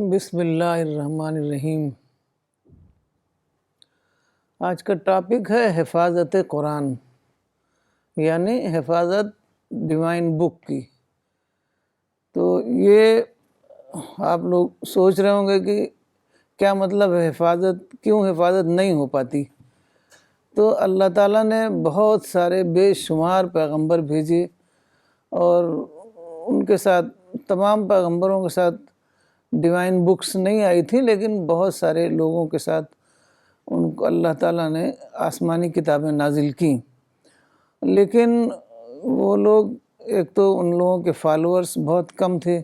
بسم اللہ الرحمن الرحیم۔ آج کا ٹاپک ہے حفاظت قرآن، یعنی حفاظت ڈیوائن بک کی۔ تو یہ آپ لوگ سوچ رہے ہوں گے کہ کیا مطلب ہے حفاظت، کیوں حفاظت نہیں ہو پاتی؟ تو اللہ تعالیٰ نے بہت سارے بے شمار پیغمبر بھیجے اور ان کے ساتھ تمام پیغمبروں کے ساتھ ڈیوائن بکس نہیں آئی تھی، لیکن بہت سارے لوگوں کے ساتھ ان کو اللہ تعالیٰ نے آسمانی کتابیں نازل کیں۔ لیکن وہ لوگ، ایک تو ان لوگوں کے فالوورز بہت کم تھے،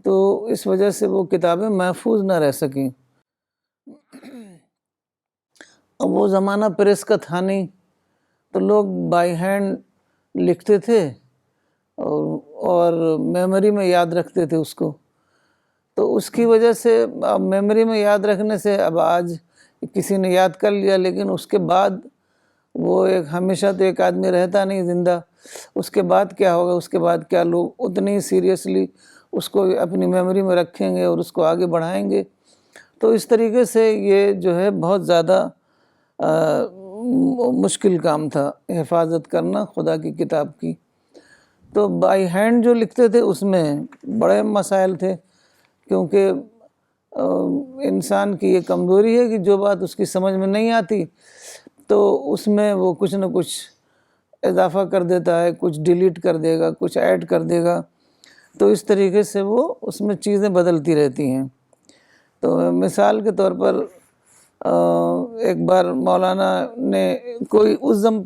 تو اس وجہ سے وہ کتابیں محفوظ نہ رہ سکیں۔ اب وہ زمانہ پریس کا تھا نہیں، تو لوگ بائی ہینڈ لکھتے تھے اور میموری میں یاد رکھتے تھے اس کو۔ تو اس کی وجہ سے اب میموری میں یاد رکھنے سے اب آج کسی نے یاد کر لیا، لیکن اس کے بعد وہ ہمیشہ تو ایک آدمی رہتا نہیں زندہ، اس کے بعد کیا ہوگا، اس کے بعد کیا لوگ اتنی سیریسلی اس کو اپنی میموری میں رکھیں گے اور اس کو آگے بڑھائیں گے۔ تو اس طریقے سے یہ جو ہے بہت زیادہ مشکل کام تھا حفاظت کرنا خدا کی کتاب کی۔ تو بائی ہینڈ جو لکھتے تھے اس میں بڑے مسائل تھے، کیونکہ انسان کی یہ کمزوری ہے کہ جو بات اس کی سمجھ میں نہیں آتی تو اس میں وہ کچھ نہ کچھ اضافہ کر دیتا ہے، کچھ ڈیلیٹ کر دے گا، کچھ ایڈ کر دے گا، تو اس طریقے سے وہ اس میں چیزیں بدلتی رہتی ہیں۔ تو مثال کے طور پر ایک بار مولانا نے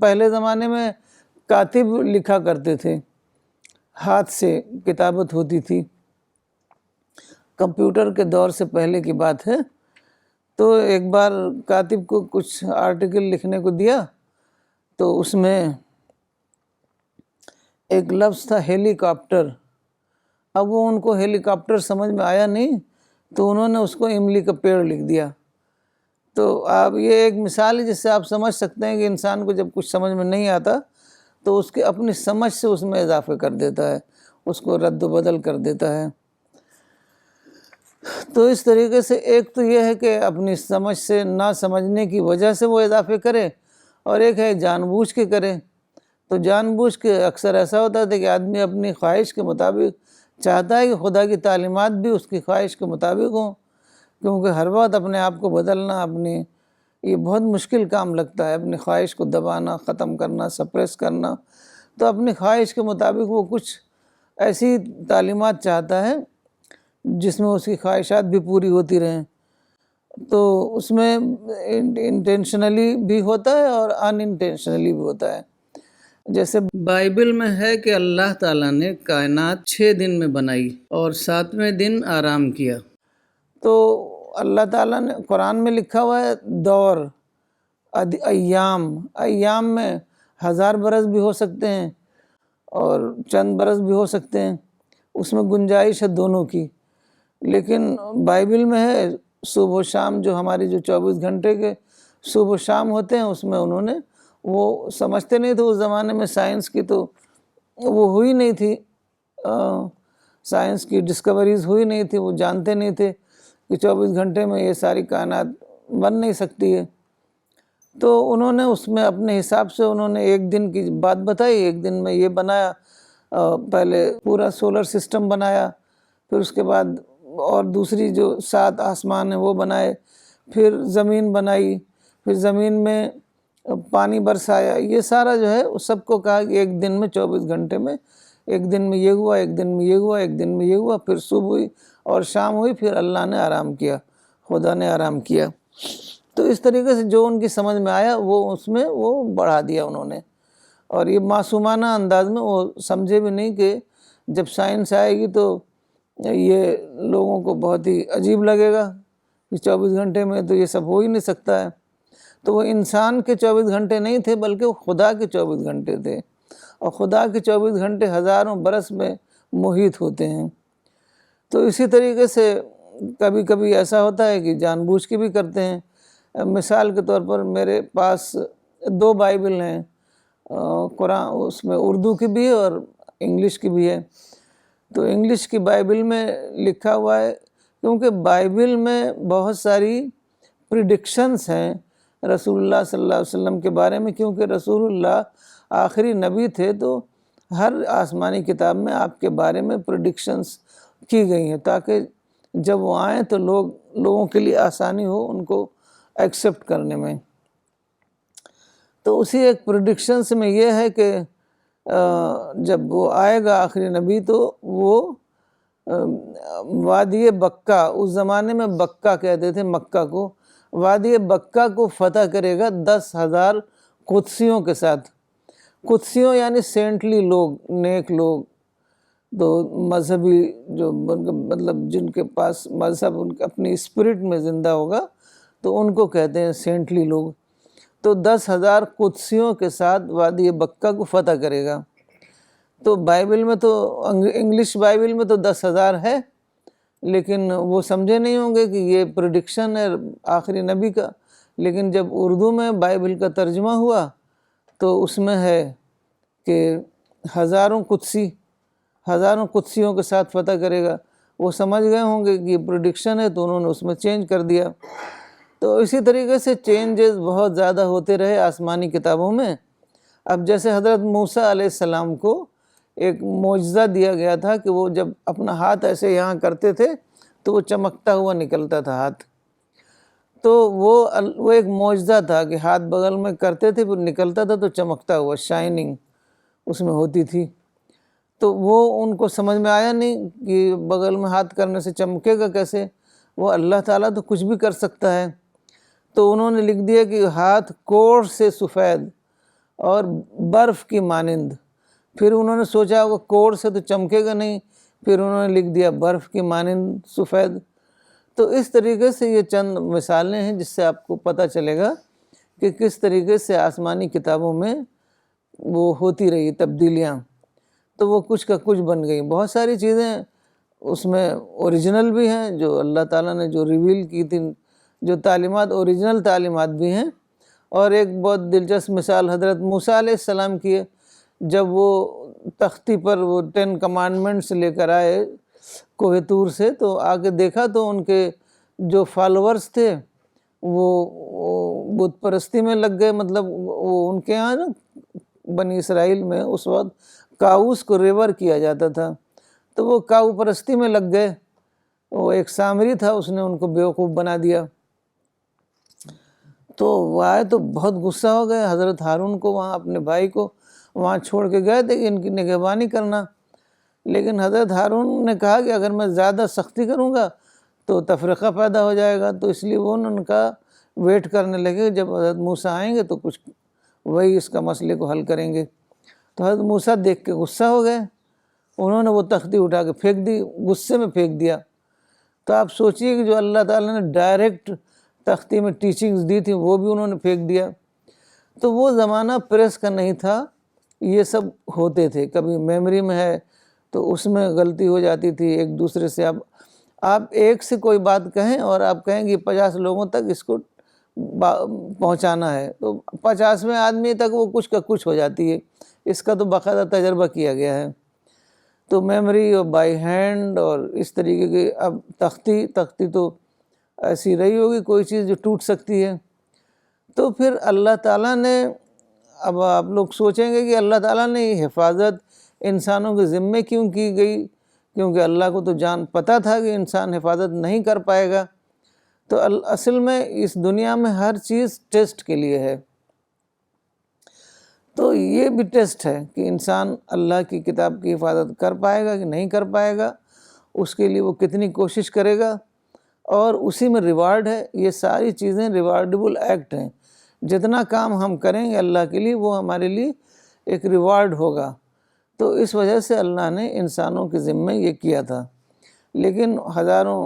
پہلے زمانے میں کاتب لکھا کرتے تھے، ہاتھ سے کتابت ہوتی تھی، کمپیوٹر کے دور سے پہلے کی بات ہے۔ تو ایک بار کاتب کو کچھ آرٹیکل لکھنے کو دیا، تو اس میں ایک لفظ تھا ہیلی کاپٹر۔ اب وہ ان کو ہیلی کاپٹر سمجھ میں آیا نہیں، تو انہوں نے اس کو املی کا پیڑ لکھ دیا۔ تو اب یہ ایک مثال ہے جس سے آپ سمجھ سکتے ہیں کہ انسان کو جب کچھ سمجھ میں نہیں آتا تو اس کی اپنی سمجھ سے اس میں اضافے کر دیتا ہے، اس کو رد و بدل کر دیتا ہے۔ تو اس طریقے سے ایک تو یہ ہے کہ اپنی سمجھ سے نہ سمجھنے کی وجہ سے وہ اضافے کرے، اور ایک ہے جان بوجھ کے کرے۔ تو جان بوجھ کے اکثر ایسا ہوتا ہے کہ آدمی اپنی خواہش کے مطابق چاہتا ہے کہ خدا کی تعلیمات بھی اس کی خواہش کے مطابق ہوں، کیونکہ ہر وقت اپنے آپ کو بدلنا یہ بہت مشکل کام لگتا ہے، اپنی خواہش کو دبانا، ختم کرنا، سپریس کرنا۔ تو اپنی خواہش کے مطابق وہ کچھ ایسی تعلیمات چاہتا ہے جس میں اس کی خواہشات بھی پوری ہوتی رہیں۔ تو اس میں انٹینشنلی بھی ہوتا ہے اور ان انٹینشنلی بھی ہوتا ہے۔ جیسے بائبل میں ہے کہ اللہ تعالیٰ نے کائنات 6 دن میں بنائی اور 7ویں دن آرام کیا۔ تو اللہ تعالیٰ نے قرآن میں لکھا ہوا ہے دور، ایام میں 1000 برس بھی ہو سکتے ہیں اور چند برس بھی ہو سکتے ہیں، اس میں گنجائش ہے دونوں کی۔ لیکن بائبل میں ہے صبح و شام، جو ہماری جو 24 گھنٹے کے صبح و شام ہوتے ہیں، اس میں انہوں نے وہ سمجھتے نہیں تھے اس زمانے میں، سائنس کی تو وہ ہوئی نہیں تھی، سائنس کی ڈسکوریز ہوئی نہیں تھی، وہ جانتے نہیں تھے کہ 24 گھنٹے میں یہ ساری کائنات بن نہیں سکتی ہے۔ تو انہوں نے اس میں اپنے حساب سے انہوں نے ایک دن کی بات بتائی، ایک دن میں یہ بنایا، پہلے پورا سولر سسٹم بنایا، پھر اس کے بعد اور دوسری جو 7 آسمان ہیں وہ بنائے، پھر زمین بنائی، پھر زمین میں پانی برسایا۔ یہ سارا جو ہے اس سب کو کہا کہ ایک دن میں 24 گھنٹے میں ایک دن میں یہ ہوا، ایک دن میں یہ ہوا، ایک دن میں یہ ہوا، پھر صبح ہوئی اور شام ہوئی، پھر اللہ نے آرام کیا، خدا نے آرام کیا۔ تو اس طریقے سے جو ان کی سمجھ میں آیا وہ اس میں وہ بڑھا دیا انہوں نے، اور یہ معصومانہ انداز میں، وہ سمجھے بھی نہیں کہ جب سائنس آئے گی تو یہ لوگوں کو بہت ہی عجیب لگے گا کہ 24 گھنٹے میں تو یہ سب ہو ہی نہیں سکتا ہے۔ تو وہ انسان کے 24 گھنٹے نہیں تھے، بلکہ وہ خدا کے 24 گھنٹے تھے، اور خدا کے 24 گھنٹے ہزاروں برس میں محیط ہوتے ہیں۔ تو اسی طریقے سے کبھی کبھی ایسا ہوتا ہے کہ جان بوجھ کے بھی کرتے ہیں۔ مثال کے طور پر میرے پاس 2 بائبل ہیں، قرآن اس میں اردو کی بھی ہے اور انگلش کی بھی ہے۔ تو انگلش کی بائبل میں لکھا ہوا ہے کیونکہ بائبل میں بہت ساری پریڈکشنز ہیں رسول اللہ صلی اللہ علیہ وسلم کے بارے میں، کیونکہ رسول اللہ آخری نبی تھے، تو ہر آسمانی کتاب میں آپ کے بارے میں پریڈکشنز کی گئی ہیں تاکہ جب وہ آئیں تو لوگوں کے لیے آسانی ہو ان کو ایکسیپٹ کرنے میں۔ تو اسی ایک پریڈکشنز میں یہ ہے کہ جب وہ آئے گا آخری نبی تو وہ وادی بکہ، اس زمانے میں بکہ کہتے تھے مکہ کو، وادی بکہ کو فتح کرے گا 10,000 قدسیوں کے ساتھ۔ قدسیوں یعنی سینٹلی لوگ، نیک لوگ، تو مذہبی جو مطلب جن کے پاس مذہب ان کے اپنی اسپرٹ میں زندہ ہوگا تو ان کو کہتے ہیں سینٹلی لوگ۔ تو 10,000 قدسیوں کے ساتھ وادی بکہ کو فتح کرے گا۔ تو بائبل میں تو انگلش بائبل میں تو 10,000 ہے، لیکن وہ سمجھے نہیں ہوں گے کہ یہ پریڈکشن ہے آخری نبی کا، لیکن جب اردو میں بائبل کا ترجمہ ہوا تو اس میں ہے کہ ہزاروں قدسیوں کے ساتھ فتح کرے گا۔ وہ سمجھ گئے ہوں گے کہ یہ پریڈکشن ہے تو انہوں نے اس میں چینج کر دیا۔ تو اسی طریقے سے چینجز بہت زیادہ ہوتے رہے آسمانی کتابوں میں۔ اب جیسے حضرت موسیٰ علیہ السلام کو ایک معجزہ دیا گیا تھا کہ وہ جب اپنا ہاتھ ایسے یہاں کرتے تھے تو وہ چمکتا ہوا نکلتا تھا ہاتھ، تو وہ ایک معجزہ تھا کہ ہاتھ بغل میں کرتے تھے پھر نکلتا تھا تو چمکتا ہوا، شائننگ اس میں ہوتی تھی۔ تو وہ ان کو سمجھ میں آیا نہیں کہ بغل میں ہاتھ کرنے سے چمکے گا کیسے، وہ اللہ تعالیٰ تو کچھ بھی کر سکتا ہے۔ تو انہوں نے لکھ دیا کہ ہاتھ کوڑ سے سفید اور برف کی مانند۔ پھر انہوں نے سوچا وہ کوڑ سے تو چمکے گا نہیں، پھر انہوں نے لکھ دیا برف کی مانند سفید۔ تو اس طریقے سے یہ چند مثالیں ہیں جس سے آپ کو پتہ چلے گا کہ کس طریقے سے آسمانی کتابوں میں وہ ہوتی رہی تبدیلیاں، تو وہ کچھ کا کچھ بن گئی۔ بہت ساری چیزیں اس میں اوریجنل بھی ہیں جو اللہ تعالیٰ نے جو ریویل کی تھی، جو تعلیمات اوریجنل تعلیمات بھی ہیں۔ اور ایک بہت دلچسپ مثال حضرت موسیٰ علیہ السلام کی ہے، جب وہ تختی پر وہ 10 کمانڈمنٹس لے کر آئے کوہ طور سے، تو آگے دیکھا تو ان کے جو فالورز تھے وہ بت پرستی میں لگ گئے۔ مطلب وہ ان کے یہاں نا بنی اسرائیل میں اس وقت کاؤس کو ریور کیا جاتا تھا، تو وہ کاؤ پرستی میں لگ گئے۔ وہ ایک سامری تھا، اس نے ان کو بیوقوف بنا دیا۔ تو وہ آئے تو بہت غصہ ہو گئے، حضرت ہارون کو وہاں اپنے بھائی کو وہاں چھوڑ کے گئے تھے کہ ان کی نگہبانی کرنا، لیکن حضرت ہارون نے کہا کہ اگر میں زیادہ سختی کروں گا تو تفرقہ پیدا ہو جائے گا، تو اس لیے وہ ان کا ویٹ کرنے لگے جب حضرت موسیٰ آئیں گے تو کچھ وہی اس کا مسئلے کو حل کریں گے۔ تو حضرت موسیٰ دیکھ کے غصہ ہو گئے، انہوں نے وہ تختی اٹھا کے پھینک دی، غصے میں پھینک دیا۔ تو آپ سوچئے کہ جو اللہ تعالیٰ نے ڈائریکٹ تختی میں ٹیچنگز دی تھی وہ بھی انہوں نے پھینک دیا۔ تو وہ زمانہ پریس کا نہیں تھا، یہ سب ہوتے تھے، کبھی میموری میں ہے تو اس میں غلطی ہو جاتی تھی ایک دوسرے سے۔ اب آپ ایک سے کوئی بات کہیں اور آپ کہیں کہ 50 لوگوں تک اس کو پہنچانا ہے، تو 50ویں آدمی تک وہ کچھ کا کچھ ہو جاتی ہے۔ اس کا تو باقاعدہ تجربہ کیا گیا ہے۔ تو میموری اور بائی ہینڈ اور اس طریقے کی، اب تختی تو ایسی رہی ہوگی کوئی چیز جو ٹوٹ سکتی ہے۔ تو پھر اللہ تعالیٰ نے، اب آپ لوگ سوچیں گے کہ اللہ تعالیٰ نے یہ حفاظت انسانوں کے ذمے کیوں کی گئی، کیونکہ اللہ کو تو پتہ تھا کہ انسان حفاظت نہیں کر پائے گا۔ تو اصل میں اس دنیا میں ہر چیز ٹیسٹ کے لیے ہے، تو یہ بھی ٹیسٹ ہے کہ انسان اللہ کی کتاب کی حفاظت کر پائے گا کہ نہیں کر پائے گا، اس کے لیے وہ کتنی کوشش کرے گا، اور اسی میں ریوارڈ ہے۔ یہ ساری چیزیں ریوارڈیبل ایکٹ ہیں، جتنا کام ہم کریں گے اللہ کے لیے وہ ہمارے لیے ایک ریوارڈ ہوگا۔ تو اس وجہ سے اللہ نے انسانوں کے ذمے یہ کیا تھا، لیکن ہزاروں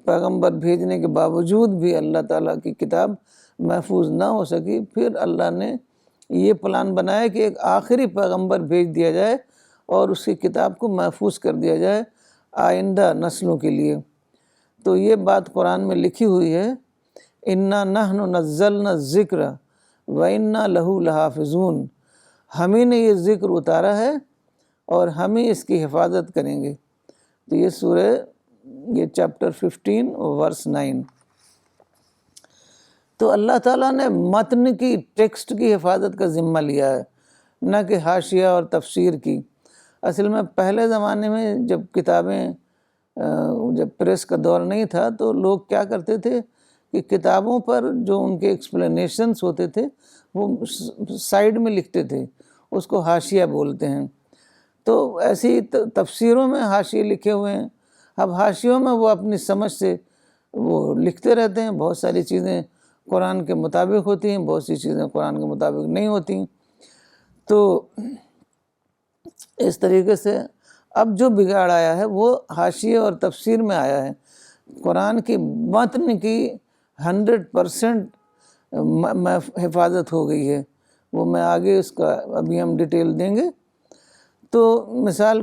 پیغمبر بھیجنے کے باوجود بھی اللہ تعالیٰ کی کتاب محفوظ نہ ہو سکی۔ پھر اللہ نے یہ پلان بنایا کہ ایک آخری پیغمبر بھیج دیا جائے اور اس کی کتاب کو محفوظ کر دیا جائے آئندہ نسلوں کے لیے۔ تو یہ بات قرآن میں لکھی ہوئی ہے، اِنَّا نَحْنُ نَزَّلْنَا الذِّكْرَ وَإِنَّا لَهُ لَحَافِظُونَ، ہم ہی نے یہ ذکر اتارا ہے اور ہم ہی اس کی حفاظت کریں گے۔ تو یہ سورہ یہ چیپٹر 15 ورس 9۔ تو اللہ تعالیٰ نے متن کی، ٹیکسٹ کی حفاظت کا ذمہ لیا ہے، نہ کہ حاشیہ اور تفسیر کی۔ اصل میں پہلے زمانے میں جب کتابیں، جب پریس کا دور نہیں تھا، تو لوگ کیا کرتے تھے کہ کتابوں پر جو ان کے ایکسپلینیشنز ہوتے تھے وہ سائیڈ میں لکھتے تھے، اس کو حاشیہ بولتے ہیں۔ تو ایسی تفسیروں میں حاشیے لکھے ہوئے ہیں۔ اب حاشیوں میں وہ اپنی سمجھ سے وہ لکھتے رہتے ہیں، بہت ساری چیزیں قرآن کے مطابق ہوتی ہیں، بہت سی چیزیں قرآن کے مطابق نہیں ہوتی۔ تو اس طریقے سے اب جو بگاڑ آیا ہے وہ حاشیے اور تفسیر میں آیا ہے۔ قرآن کی متن کی 100% حفاظت ہو گئی ہے، وہ میں آگے اس کا ابھی ہم ڈیٹیل دیں گے۔ تو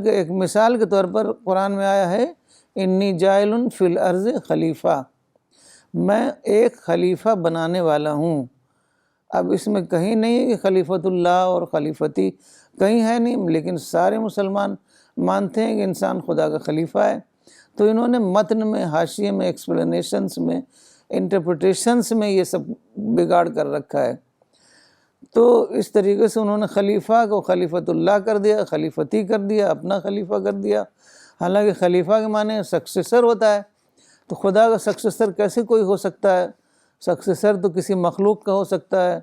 ایک مثال کے طور پر قرآن میں آیا ہے انی جاعل فی الارض خلیفہ، میں ایک خلیفہ بنانے والا ہوں۔ اب اس میں کہیں نہیں ہے کہ خلیفۃ اللہ اور خلیفتی، کہیں ہے نہیں، لیکن سارے مسلمان مانتے ہیں کہ انسان خدا کا خلیفہ ہے۔ تو انہوں نے متن میں، حاشیے میں، ایکسپلینیشنز میں، انٹرپریٹیشنز میں یہ سب بگاڑ کر رکھا ہے۔ تو اس طریقے سے انہوں نے خلیفہ کو خلیفۃ اللہ کر دیا، خلیفتی کر دیا، اپنا خلیفہ کر دیا، حالانکہ خلیفہ کے معنی سکسیسر ہوتا ہے۔ تو خدا کا سکسیسر کیسے کوئی ہو سکتا ہے؟ سکسیسر تو کسی مخلوق کا ہو سکتا ہے۔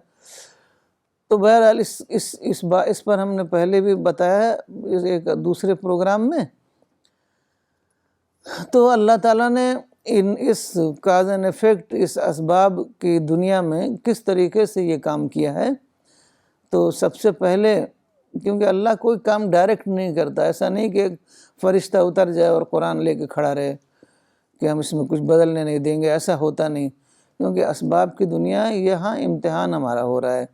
تو بہرحال اس پر ہم نے پہلے بھی بتایا ہے ایک دوسرے پروگرام میں۔ تو اللہ تعالیٰ نے اس کاز اینڈ ایفیکٹ، اس اسباب کی دنیا میں کس طریقے سے یہ کام کیا ہے۔ تو سب سے پہلے، کیونکہ اللہ کوئی کام ڈائریکٹ نہیں کرتا، ایسا نہیں کہ ایک فرشتہ اتر جائے اور قرآن لے کے کھڑا رہے کہ ہم اس میں کچھ بدلنے نہیں دیں گے، ایسا ہوتا نہیں، کیونکہ اسباب کی دنیا ہے، یہاں امتحان ہمارا ہو رہا ہے۔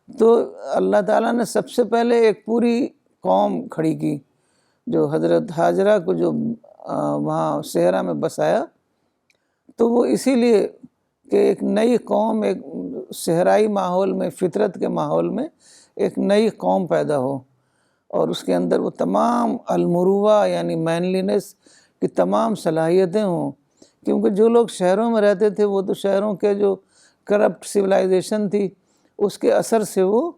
تو اللہ تعالیٰ نے سب سے پہلے ایک پوری قوم کھڑی کی، جو حضرت ہاجرہ کو جو وہاں صحرا میں بسایا، تو وہ اسی لیے کہ ایک نئی قوم، ایک صحرائی ماحول میں، فطرت کے ماحول میں ایک نئی قوم پیدا ہو، اور اس کے اندر وہ تمام المروہ یعنی مینلینس کی تمام صلاحیتیں ہوں۔ کیونکہ جو لوگ شہروں میں رہتے تھے وہ تو شہروں کے جو کرپٹ سویلائزیشن تھی اس کے اثر سے وہ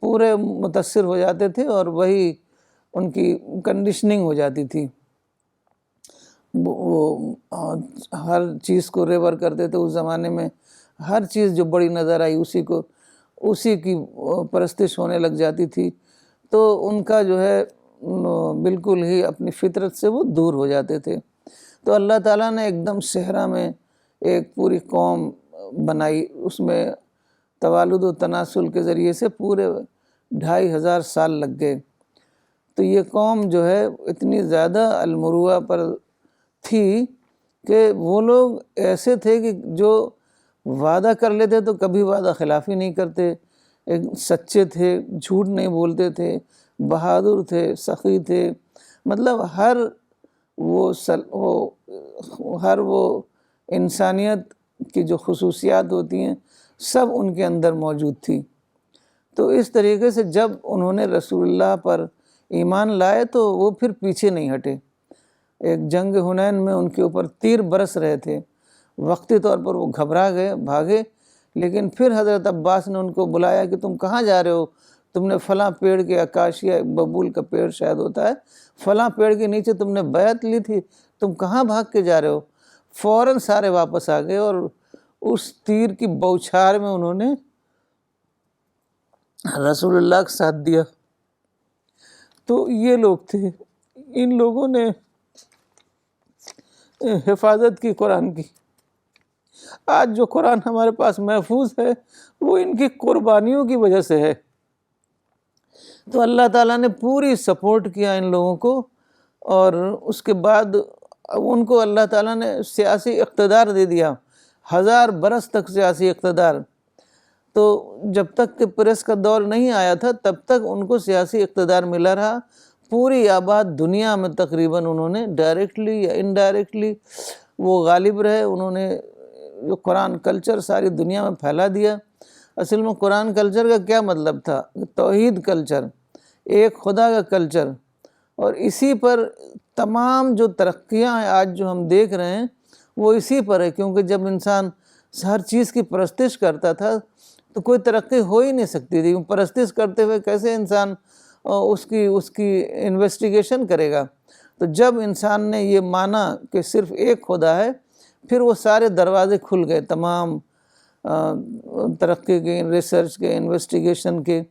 پورے متاثر ہو جاتے تھے، اور وہی ان کی کنڈیشننگ ہو جاتی تھی۔ وہ ہر چیز کو ریور کرتے تھے اس زمانے میں، ہر چیز جو بڑی نظر آئی اسی کی پرستش ہونے لگ جاتی تھی۔ تو ان کا جو ہے بالکل ہی اپنی فطرت سے وہ دور ہو جاتے تھے۔ تو اللہ تعالیٰ نے ایک دم صحرا میں ایک پوری قوم بنائی، اس میں توالد و تناسل کے ذریعے سے پورے 2500 سال لگ گئے۔ تو یہ قوم جو ہے اتنی زیادہ المروہ پر تھی کہ وہ لوگ ایسے تھے کہ جو وعدہ کر لیتے تو کبھی وعدہ خلافی نہیں کرتے، ایک سچے تھے، جھوٹ نہیں بولتے تھے، بہادر تھے، سخی تھے، مطلب ہر وہ انسانیت کی جو خصوصیات ہوتی ہیں سب ان کے اندر موجود تھی۔ تو اس طریقے سے جب انہوں نے رسول اللہ پر ایمان لائے تو وہ پھر پیچھے نہیں ہٹے۔ ایک جنگ حنین میں ان کے اوپر تیر برس رہے تھے، وقتی طور پر وہ گھبرا گئے، بھاگے، لیکن پھر حضرت عباس نے ان کو بلایا کہ تم کہاں جا رہے ہو؟ تم نے فلاں پیڑ کے، اکاشیا ببول کا پیڑ شاید ہوتا ہے، فلاں پیڑ کے نیچے تم نے بیعت لی تھی، تم کہاں بھاگ کے جا رہے ہو؟ فوراً سارے واپس آ گئے، اور اس تیر کی بوچھار میں انہوں نے رسول اللہ کا ساتھ دیا۔ تو یہ لوگ تھے، ان لوگوں نے حفاظت کی قرآن کی۔ آج جو قرآن ہمارے پاس محفوظ ہے وہ ان کی قربانیوں کی وجہ سے ہے۔ تو اللہ تعالیٰ نے پوری سپورٹ کیا ان لوگوں کو، اور اس کے بعد ان کو اللہ تعالیٰ نے سیاسی اقتدار دے دیا، 1000 برس تک سیاسی اقتدار۔ تو جب تک کہ پریس کا دور نہیں آیا تھا تب تک ان کو سیاسی اقتدار ملا رہا، پوری آباد دنیا میں تقریباً انہوں نے ڈائریکٹلی یا انڈائریکٹلی وہ غالب رہے۔ انہوں نے جو قرآن کلچر ساری دنیا میں پھیلا دیا۔ اصل میں قرآن کلچر کا کیا مطلب تھا؟ توحید کلچر، ایک خدا کا کلچر، اور اسی پر تمام جو ترقیاں ہیں آج جو ہم دیکھ رہے ہیں وہ اسی پر ہے، کیونکہ جب انسان ہر چیز کی پرستش کرتا تھا تو کوئی ترقی ہو ہی نہیں سکتی تھی۔ پرستش کرتے ہوئے کیسے انسان اس کی انویسٹیگیشن کرے گا؟ تو جب انسان نے یہ مانا کہ صرف ایک خدا ہے، پھر وہ سارے دروازے کھل گئے تمام ترقی کے، ریسرچ کے، انویسٹیگیشن کے۔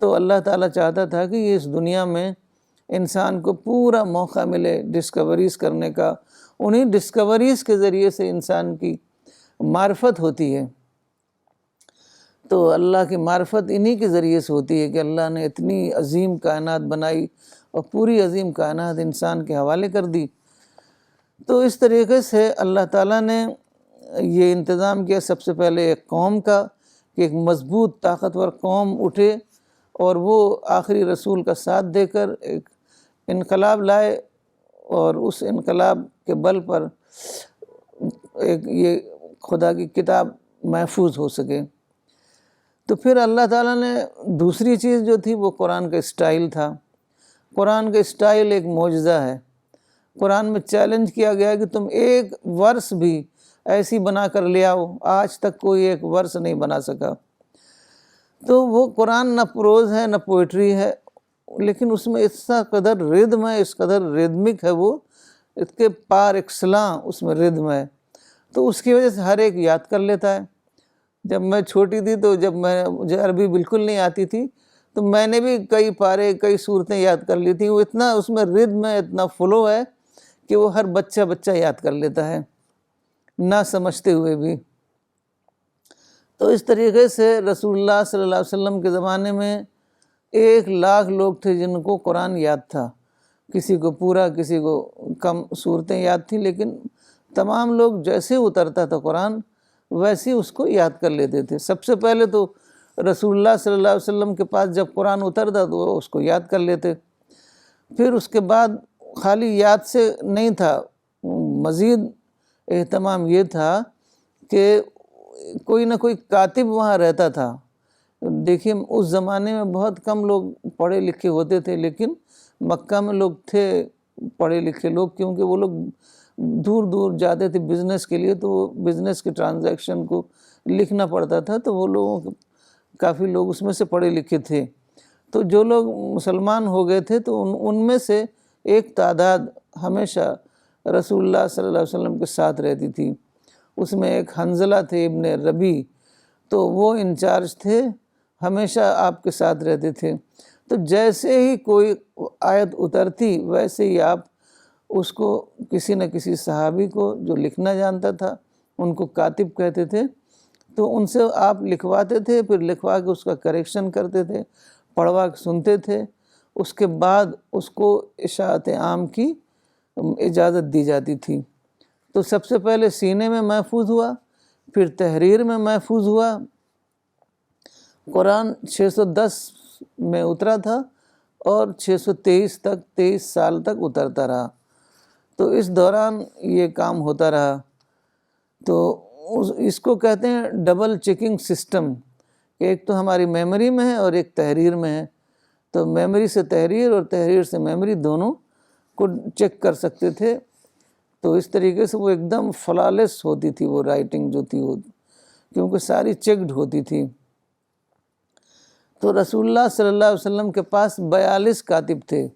تو اللہ تعالیٰ چاہتا تھا کہ یہ اس دنیا میں انسان کو پورا موقع ملے ڈسکوریز کرنے کا۔ انہی ڈسکوریز کے ذریعے سے انسان کی معرفت ہوتی ہے۔ تو اللہ کی معرفت انہی کے ذریعے سے ہوتی ہے کہ اللہ نے اتنی عظیم کائنات بنائی اور پوری عظیم کائنات انسان کے حوالے کر دی۔ تو اس طریقے سے اللہ تعالیٰ نے یہ انتظام کیا سب سے پہلے ایک قوم کا، کہ ایک مضبوط طاقتور قوم اٹھے اور وہ آخری رسول کا ساتھ دے کر ایک انقلاب لائے، اور اس انقلاب کے بل پر ایک یہ خدا کی کتاب محفوظ ہو سکے۔ تو پھر اللہ تعالیٰ نے دوسری چیز جو تھی وہ قرآن کا اسٹائل تھا۔ قرآن کا اسٹائل ایک معجزہ ہے۔ قرآن میں چیلنج کیا گیا کہ تم ایک ورس بھی ایسی بنا کر لے آؤ، آج تک کوئی ایک ورس نہیں بنا سکا۔ تو وہ قرآن نہ پروز ہے نہ پوئٹری ہے، لیکن اس میں اس قدر ردم ہے، اس قدر ردمک ہے، وہ اس کے پار ایکسلاں اس میں ردم ہے، تو اس کی وجہ سے ہر ایک یاد کر لیتا ہے۔ جب میں چھوٹی تھی تو جب مجھے عربی بالکل نہیں آتی تھی تو میں نے بھی کئی پارے، کئی صورتیں یاد کر لی تھیں۔ وہ اتنا اس میں ردم ہے، اتنا فلو ہے کہ وہ ہر بچہ یاد کر لیتا ہے نہ سمجھتے ہوئے بھی۔ تو اس طریقے سے رسول اللہ صلی اللہ علیہ وسلم کے زمانے میں 1,00,000 لوگ تھے جن کو قرآن یاد تھا، کسی کو پورا، کسی کو کم صورتیں یاد تھیں، لیکن تمام لوگ جیسے اترتا تھا قرآن ویسے اس کو یاد کر لیتے تھے۔ سب سے پہلے تو رسول اللہ صلی اللہ علیہ وسلم کے پاس جب قرآن اترتا تو وہ اس کو یاد کر لیتے۔ پھر اس کے بعد خالی یاد سے نہیں تھا، مزید اہتمام یہ تھا کہ کوئی نہ کوئی کاتب وہاں رہتا تھا۔ دیکھیے اس زمانے میں بہت کم لوگ پڑھے لکھے ہوتے تھے، لیکن مکہ میں لوگ تھے پڑھے لکھے لوگ، کیونکہ وہ لوگ دور دور جاتے تھے بزنس کے لیے، تو وہ بزنس کے ٹرانزیکشن کو لکھنا پڑتا تھا، تو وہ لوگوں کافی لوگ اس میں سے پڑھے لکھے تھے۔ تو جو لوگ مسلمان ہو گئے تھے تو ان میں سے ایک تعداد ہمیشہ رسول اللہ صلی اللہ علیہ وسلم کے ساتھ رہتی تھی۔ اس میں ایک حنظلہ تھے ابن ربی، تو وہ انچارج تھے، ہمیشہ آپ کے ساتھ رہتے تھے۔ تو جیسے ہی کوئی آیت اترتی ویسے ہی آپ اس کو کسی نہ کسی صحابی کو جو لکھنا جانتا تھا، ان کو کاتب کہتے تھے، تو ان سے آپ لکھواتے تھے، پھر لکھوا کے اس کا کریکشن کرتے تھے، پڑھوا کے سنتے تھے، اس کے بعد اس کو اشاعت عام کی اجازت دی جاتی تھی۔ تو سب سے پہلے سینے میں محفوظ ہوا، پھر تحریر میں محفوظ ہوا۔ قرآن 610 میں اترا تھا اور 623 تک، 23 سال تک اترتا رہا۔ تو اس دوران یہ کام ہوتا رہا۔ تو اس کو کہتے ہیں ڈبل چیکنگ سسٹم، ایک تو ہماری میموری میں ہے اور ایک تحریر میں ہے۔ تو میموری سے تحریر اور تحریر سے میموری دونوں کو چیک کر سکتے تھے۔ تو اس طریقے سے وہ ایک دم فلالیس ہوتی تھی وہ رائٹنگ جو تھی، وہ کیونکہ ساری چیکڈ ہوتی تھی۔ تو رسول اللہ صلی اللہ علیہ وسلم کے پاس 42 کاتب تھے،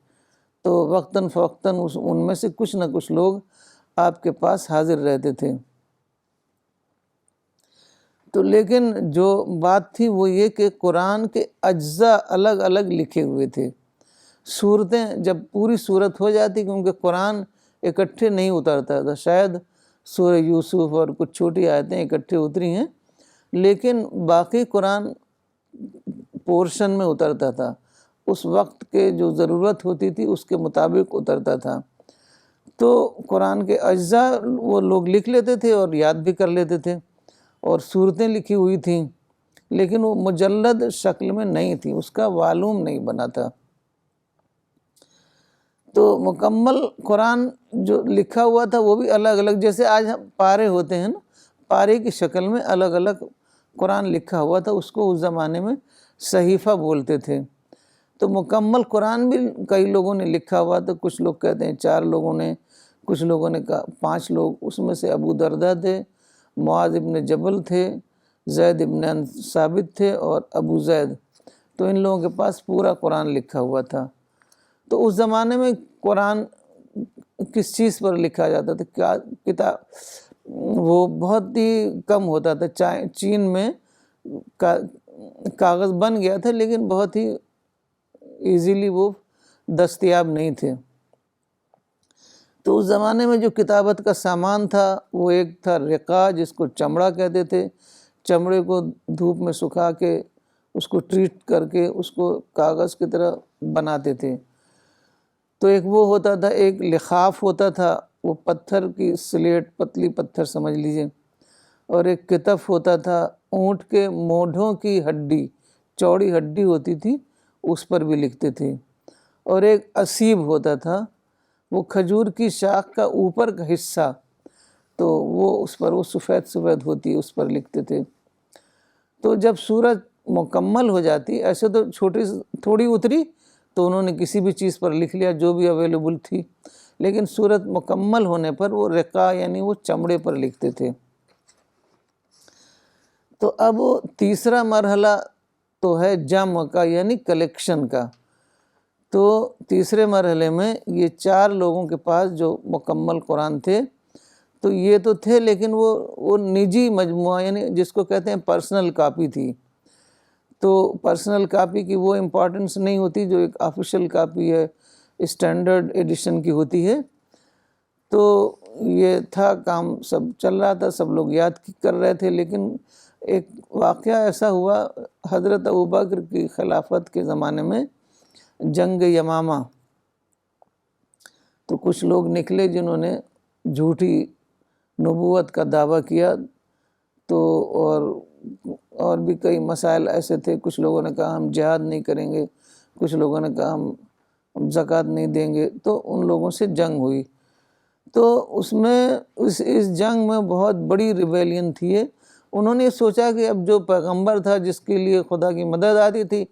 تو وقتاً فوقتاً ان میں سے کچھ نہ کچھ لوگ آپ کے پاس حاضر رہتے تھے۔ تو لیکن جو بات تھی وہ یہ کہ قرآن کے اجزاء الگ الگ لکھے ہوئے تھے۔ صورتیں جب پوری صورت ہو جاتی، کیونکہ قرآن اکٹھے نہیں اترتا تھا، شاید سورہ یوسف اور کچھ چھوٹی آیتیں اکٹھے اتری ہیں، لیکن باقی قرآن پورشن میں اترتا تھا، اس وقت کے جو ضرورت ہوتی تھی اس کے مطابق اترتا تھا۔ تو قرآن کے اجزاء وہ لوگ لکھ لیتے تھے اور یاد بھی کر لیتے تھے، اور صورتیں لکھی ہوئی تھیں، لیکن وہ مجلد شکل میں نہیں تھی، اس کا والیوم نہیں بنا تھا۔ تو مکمل قرآن جو لکھا ہوا تھا وہ بھی الگ الگ، جیسے آج ہم پارے ہوتے ہیں نا، پارے کی شکل میں الگ الگ قرآن لکھا ہوا تھا، اس کو اس زمانے میں صحیفہ بولتے تھے۔ تو مکمل قرآن بھی کئی لوگوں نے لکھا ہوا، تو کچھ لوگ کہتے ہیں 4 لوگوں نے، کچھ لوگوں نے کہا 5 لوگ، اس میں سے ابو دردہ تھے، معاذ ابن جبل تھے، زید ابن ثابت تھے اور ابو زید، تو ان لوگوں کے پاس پورا قرآن لکھا ہوا تھا۔ تو اس زمانے میں قرآن کس چیز پر لکھا جاتا تھا؟ کیا کتاب، وہ بہت ہی کم ہوتا تھا۔ چین میں کاغذ بن گیا تھا لیکن بہت ہی ایزیلی وہ دستیاب نہیں تھے۔ تو اس زمانے میں جو کتابت کا سامان تھا وہ ایک تھا رقاع، جس کو چمڑا کہتے تھے، چمڑے کو دھوپ میں سکھا کے اس کو ٹریٹ کر کے اس کو کاغذ کی طرح بناتے تھے۔ تو ایک وہ ہوتا تھا، ایک لخاف ہوتا تھا، وہ پتھر کی سلیٹ، پتلی پتھر سمجھ لیجئے، اور ایک کتف ہوتا تھا، اونٹ کے مونڈھوں کی ہڈی، چوڑی ہڈی ہوتی تھی، اس پر بھی لکھتے تھے، اور ایک اسیب ہوتا تھا، وہ کھجور کی شاخ کا اوپر کا حصہ، تو وہ اس پر وہ سفید سفید ہوتی، اس پر لکھتے تھے۔ تو جب سورج مکمل ہو جاتی، ایسے تو تھوڑی اتری تو انہوں نے کسی بھی چیز پر لکھ لیا جو بھی اویلیبل تھی، لیکن سورت مکمل ہونے پر وہ رقاع یعنی وہ چمڑے پر لکھتے تھے۔ تو اب تیسرا مرحلہ تو ہے جمع کا یعنی کلیکشن کا۔ تو تیسرے مرحلے میں یہ 4 لوگوں کے پاس جو مکمل قرآن تھے، تو یہ تو تھے لیکن وہ نجی مجموعہ یعنی جس کو کہتے ہیں پرسنل کاپی تھی۔ تو پرسنل کاپی کی وہ امپورٹنس نہیں ہوتی جو ایک آفیشیل کاپی ہے، اسٹینڈرڈ ایڈیشن کی ہوتی ہے۔ تو یہ تھا کام، سب چل رہا تھا، سب لوگ یاد کر رہے تھے، لیکن ایک واقعہ ایسا ہوا حضرت ابوبکر کی خلافت کے زمانے میں، جنگ یمامہ۔ تو کچھ لوگ نکلے جنہوں نے جھوٹی نبوت کا دعویٰ کیا، تو اور بھی کئی مسائل ایسے تھے۔ کچھ لوگوں نے کہا ہم جہاد نہیں کریں گے، کچھ لوگوں نے کہا ہم زکوٰۃ نہیں دیں گے، تو ان لوگوں سے جنگ ہوئی۔ تو اس جنگ میں بہت بڑی ریبیلین تھی۔ انہوں نے سوچا کہ اب جو پیغمبر تھا جس کے لیے خدا کی مدد آتی تھی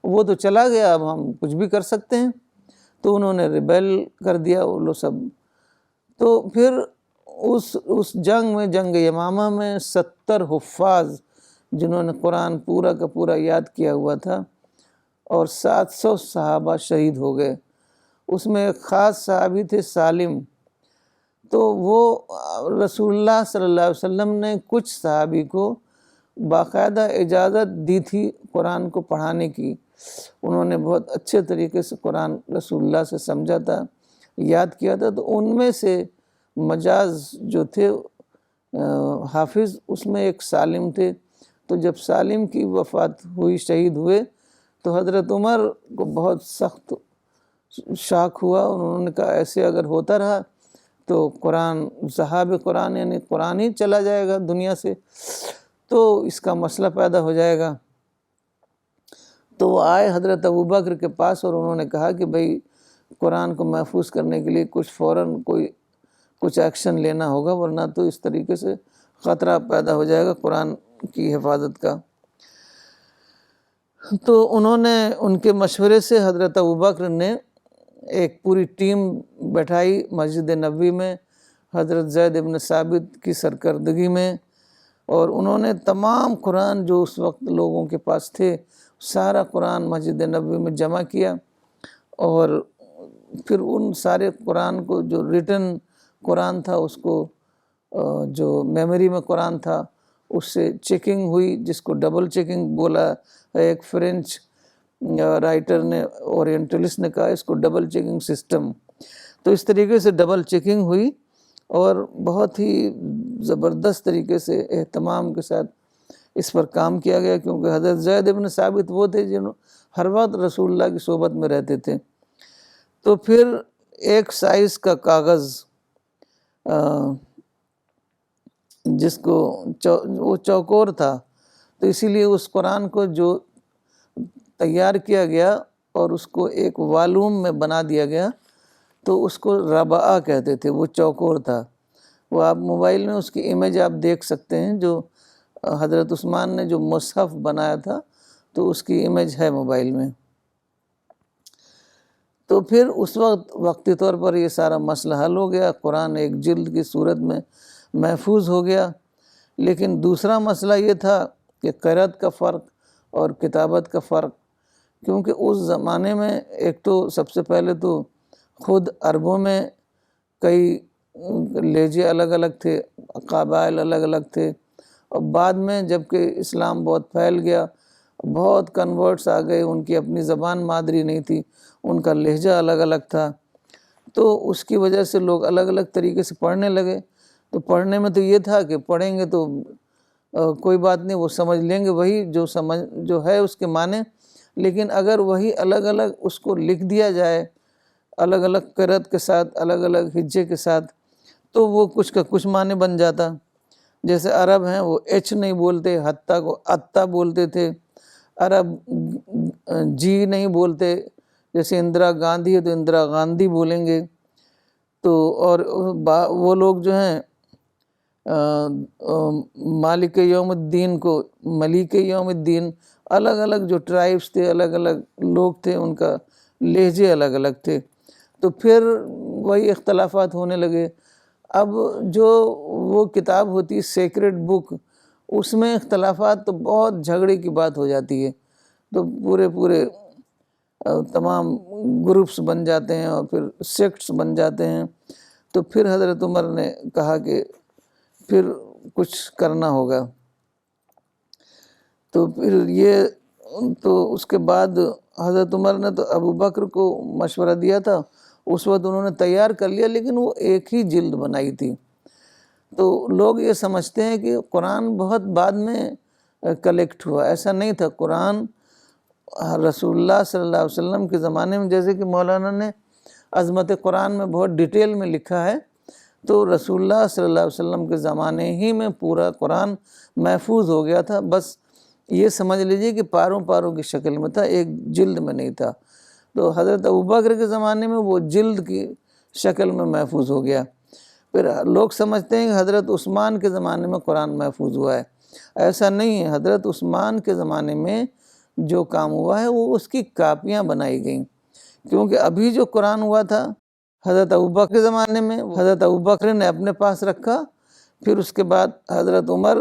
وہ تو چلا گیا، اب ہم کچھ بھی کر سکتے ہیں، تو انہوں نے ریبیل کر دیا وہ لوگ سب۔ تو پھر اس جنگ میں، جنگ یمامہ میں 70 حفاظ جنہوں نے قرآن پورا کا پورا یاد کیا ہوا تھا، اور 700 صحابہ شہید ہو گئے۔ اس میں ایک خاص صحابی تھے سالم، تو وہ رسول اللہ صلی اللہ علیہ وسلم نے کچھ صحابی کو باقاعدہ اجازت دی تھی قرآن کو پڑھانے کی۔ انہوں نے بہت اچھے طریقے سے قرآن رسول اللہ سے سمجھا تھا، یاد کیا تھا۔ تو ان میں سے مجاز جو تھے حافظ، اس میں ایک سالم تھے۔ تو جب سالم کی وفات ہوئی، شہید ہوئے، تو حضرت عمر کو بہت سخت شاک ہوا۔ انہوں نے کہا ایسے اگر ہوتا رہا تو قرآن، ذہاب قرآن یعنی قرآن ہی چلا جائے گا دنیا سے، تو اس کا مسئلہ پیدا ہو جائے گا۔ تو وہ آئے حضرت ابوبکر کے پاس اور انہوں نے کہا کہ بھئی قرآن کو محفوظ کرنے کے لیے فوراً کچھ ایکشن لینا ہوگا، ورنہ تو اس طریقے سے خطرہ پیدا ہو جائے گا قرآن کی حفاظت کا۔ تو انہوں نے ان کے مشورے سے حضرت ابوبکر نے ایک پوری ٹیم بیٹھائی مسجد نبوی میں حضرت زید ابن ثابت کی سرکردگی میں، اور انہوں نے تمام قرآن جو اس وقت لوگوں کے پاس تھے سارا قرآن مسجد نبوی میں جمع کیا، اور پھر ان سارے قرآن کو جو ریٹن قرآن تھا اس کو جو میموری میں قرآن تھا اس سے چیکنگ ہوئی، جس کو ڈبل چیکنگ بولا ہے۔ ایک فرینچ رائٹر نے، اورینٹلسٹ نے کہا اس کو ڈبل چیکنگ سسٹم۔ تو اس طریقے سے ڈبل چیکنگ ہوئی اور بہت ہی زبردست طریقے سے اہتمام کے ساتھ اس پر کام کیا گیا، کیونکہ حضرت زید ابن ثابت وہ تھے جنہوں ہر وقت رسول اللہ کی صحبت میں رہتے تھے۔ تو پھر ایک سائز کا کاغذ جس کو وہ چوکور تھا، تو اسی لیے اس قرآن کو جو تیار کیا گیا اور اس کو ایک والوم میں بنا دیا گیا، تو اس کو ربعہ کہتے تھے، وہ چوکور تھا۔ وہ آپ موبائل میں اس کی امیج آپ دیکھ سکتے ہیں، جو حضرت عثمان نے جو مصحف بنایا تھا تو اس کی امیج ہے موبائل میں۔ تو پھر اس وقتی طور پر یہ سارا مسئلہ حل ہو گیا، قرآن ایک جلد کی صورت میں محفوظ ہو گیا۔ لیکن دوسرا مسئلہ یہ تھا کہ قرأت کا فرق اور کتابت کا فرق، کیونکہ اس زمانے میں ایک تو سب سے پہلے تو خود عربوں میں کئی لہجے الگ الگ تھے، قبائل الگ الگ تھے، اور بعد میں جب کہ اسلام بہت پھیل گیا، بہت کنورٹس آ گئے، ان کی اپنی زبان مادری نہیں تھی، ان کا لہجہ الگ الگ تھا، تو اس کی وجہ سے لوگ الگ الگ طریقے سے پڑھنے لگے۔ تو پڑھنے میں تو یہ تھا کہ پڑھیں گے تو کوئی بات نہیں، وہ سمجھ لیں گے وہی جو ہے اس کے معنی، لیکن اگر وہی الگ الگ اس کو لکھ دیا جائے الگ الگ قرأت کے ساتھ، الگ الگ ہجے کے ساتھ، تو وہ کچھ کا کچھ معنی بن جاتا۔ جیسے عرب ہیں وہ ایچ نہیں بولتے، حتیٰ کو اتا بولتے تھے، عرب جی نہیں بولتے، جیسے اندرا گاندھی ہے تو اندرا گاندھی بولیں گے۔ تو اور وہ لوگ جو ہیں مالک یوم الدین کو ملیک یوم الدین، الگ الگ جو ٹرائبس تھے، الگ الگ لوگ تھے، ان کا لہجے الگ الگ تھے، تو پھر وہی اختلافات ہونے لگے۔ اب جو وہ کتاب ہوتی ہے سیکرڈ بک، اس میں اختلافات تو بہت جھگڑے کی بات ہو جاتی ہے، تو پورے تمام گروپس بن جاتے ہیں اور پھر سیکٹس بن جاتے ہیں۔ تو پھر حضرت عمر نے کہا کہ پھر کچھ کرنا ہوگا، تو پھر تو اس کے بعد حضرت عمر نے تو ابو بکر کو مشورہ دیا تھا، اس وقت انہوں نے تیار کر لیا، لیکن وہ ایک ہی جلد بنائی تھی۔ تو لوگ یہ سمجھتے ہیں کہ قرآن بہت بعد میں کلیکٹ ہوا، ایسا نہیں تھا۔ قرآن رسول اللہ صلی اللہ علیہ وسلم کے زمانے میں، جیسے کہ مولانا نے عظمت قرآن میں بہت ڈیٹیل میں لکھا ہے، تو رسول اللہ صلی اللہ علیہ وسلم کے زمانے ہی میں پورا قرآن محفوظ ہو گیا تھا، بس یہ سمجھ لیجئے کہ پاروں پاروں کی شکل میں تھا، ایک جلد میں نہیں تھا۔ تو حضرت ابوبکر کے زمانے میں وہ جلد کی شکل میں محفوظ ہو گیا۔ پھر لوگ سمجھتے ہیں کہ حضرت عثمان کے زمانے میں قرآن محفوظ ہوا ہے، ایسا نہیں ہے۔ حضرت عثمان کے زمانے میں جو کام ہوا ہے وہ اس کی کاپیاں بنائی گئیں، کیونکہ ابھی جو قرآن ہوا تھا حضرت ابوبکر کے زمانے میں، حضرت ابوبکر نے اپنے پاس رکھا، پھر اس کے بعد حضرت عمر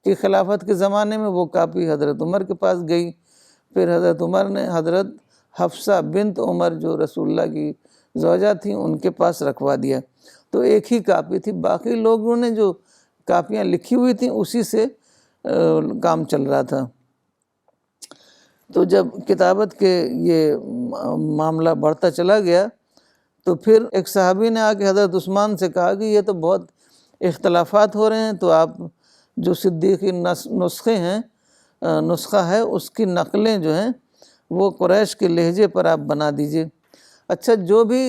کی خلافت کے زمانے میں وہ کاپی حضرت عمر کے پاس گئی، پھر حضرت عمر نے حضرت حفصہ بنت عمر جو رسول اللہ کی زوجہ تھیں ان کے پاس رکھوا دیا، تو ایک ہی کاپی تھی۔ باقی لوگوں نے جو کاپیاں لکھی ہوئی تھیں اسی سے کام چل رہا تھا۔ تو جب کتابت کے یہ معاملہ بڑھتا چلا گیا تو پھر ایک صحابی نے آ کے حضرت عثمان سے کہا کہ یہ تو بہت اختلافات ہو رہے ہیں، تو آپ جو صدیقی نسخہ ہے اس کی نقلیں جو ہیں وہ قریش کے لہجے پر آپ بنا دیجئے۔ اچھا، جو بھی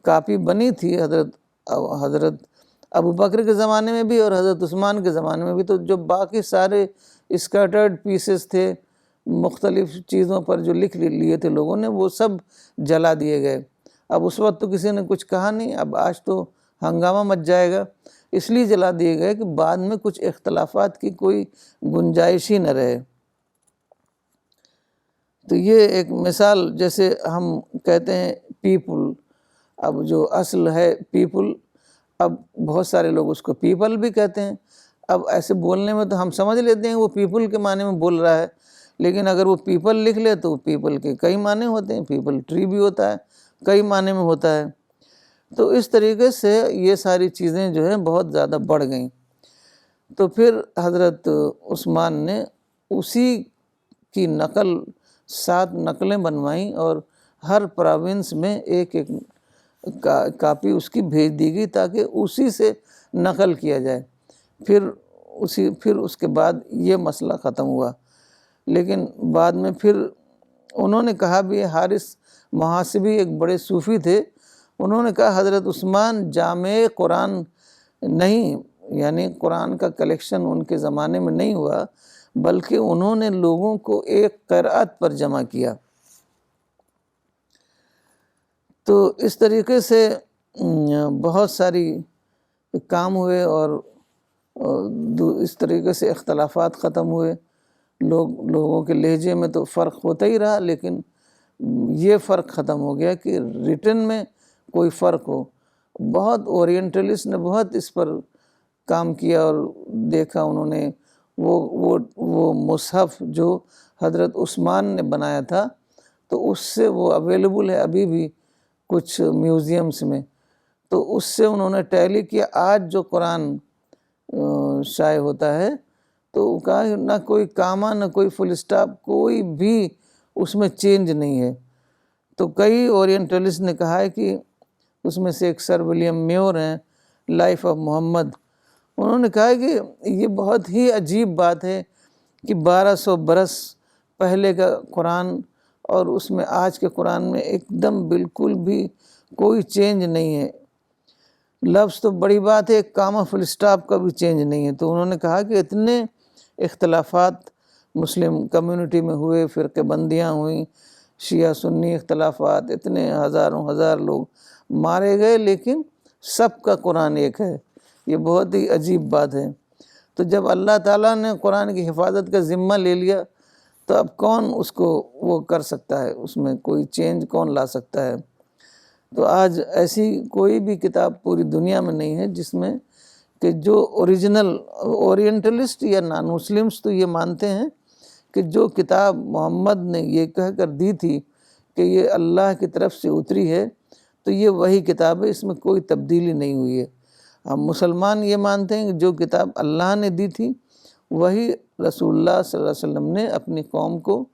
کاپی بنی تھی حضرت ابوبکر کے زمانے میں بھی اور حضرت عثمان کے زمانے میں بھی، تو جو باقی سارے اسکیٹرڈ پیسز تھے مختلف چیزوں پر جو لکھ لیے تھے لوگوں نے، وہ سب جلا دیے گئے۔ اب اس وقت تو کسی نے کچھ کہا نہیں، اب آج تو ہنگامہ مچ جائے گا، اس لیے جلا دیے گئے کہ بعد میں کچھ اختلافات کی کوئی گنجائش ہی نہ رہے۔ تو یہ ایک مثال، جیسے ہم کہتے ہیں پیپل، اب جو اصل ہے پیپل، اب بہت سارے لوگ اس کو پیپل بھی کہتے ہیں۔ اب ایسے بولنے میں تو ہم سمجھ لیتے ہیں وہ پیپل کے معنی میں بول رہا ہے، لیکن اگر وہ پیپل لکھ لے تو پیپل کے کئی معنی ہوتے ہیں، پیپل ٹری بھی ہوتا ہے، کئی معنی میں ہوتا ہے۔ تو اس طریقے سے یہ ساری چیزیں جو ہیں بہت زیادہ بڑھ گئیں۔ تو پھر حضرت عثمان نے اسی کی 7 نقلیں بنوائیں اور ہر پراونس میں ایک کاپی اس کی بھیج دی گئی تاکہ اسی سے نقل کیا جائے۔ پھر اس کے بعد یہ مسئلہ ختم ہوا۔ لیکن بعد میں پھر انہوں نے کہا بھی، حارث محاسبی ایک بڑے صوفی تھے، انہوں نے کہا حضرت عثمان جامع قرآن نہیں، یعنی قرآن کا کلیکشن ان کے زمانے میں نہیں ہوا، بلکہ انہوں نے لوگوں کو ایک قرأت پر جمع کیا۔ تو اس طریقے سے بہت ساری کام ہوئے اور اس طریقے سے اختلافات ختم ہوئے۔ لوگوں کے لہجے میں تو فرق ہوتا ہی رہا، لیکن یہ فرق ختم ہو گیا کہ ریٹن میں کوئی فرق ہو. بہت اورینٹلسٹ نے بہت اس پر کام کیا اور دیکھا انہوں نے. وہ مصحف جو حضرت عثمان نے بنایا تھا تو اس سے وہ اویلیبل ہے ابھی بھی کچھ میوزیمز میں. تو اس سے انہوں نے ٹیلی کیا. آج جو قرآن شائع ہوتا ہے تو کہا نہ کوئی کامہ نہ کوئی فل اسٹاپ، کوئی بھی اس میں چینج نہیں ہے. تو کئی اورینٹلسٹ نے کہا ہے کہ اس میں سے ایک سر ولیم میور ہیں، لائف آف محمد، انہوں نے کہا ہے کہ یہ بہت ہی عجیب بات ہے کہ 1200 برس پہلے کا قرآن اور اس میں آج کے قرآن میں ایک دم بالکل بھی کوئی چینج نہیں ہے. لفظ تو بڑی بات ہے، کامہ فل اسٹاپ کا بھی چینج نہیں ہے. تو انہوں نے کہا کہ اتنے اختلافات مسلم کمیونٹی میں ہوئے، فرقے بندیاں ہوئیں، شیعہ سنی اختلافات، اتنے ہزار لوگ مارے گئے، لیکن سب کا قرآن ایک ہے. یہ بہت ہی عجیب بات ہے. تو جب اللہ تعالیٰ نے قرآن کی حفاظت کا ذمہ لے لیا تو اب کون اس کو وہ کر سکتا ہے، اس میں کوئی چینج کون لا سکتا ہے. تو آج ایسی کوئی بھی کتاب پوری دنیا میں نہیں ہے جس میں کہ جو اوریجنل اورینٹلسٹ یا نان مسلمس تو یہ مانتے ہیں کہ جو کتاب محمد نے یہ کہہ کر دی تھی کہ یہ اللہ کی طرف سے اتری ہے تو یہ وہی کتاب ہے، اس میں کوئی تبدیلی نہیں ہوئی ہے. ہم مسلمان یہ مانتے ہیں کہ جو کتاب اللہ نے دی تھی وہی رسول اللہ صلی اللہ علیہ وسلم نے اپنی قوم کو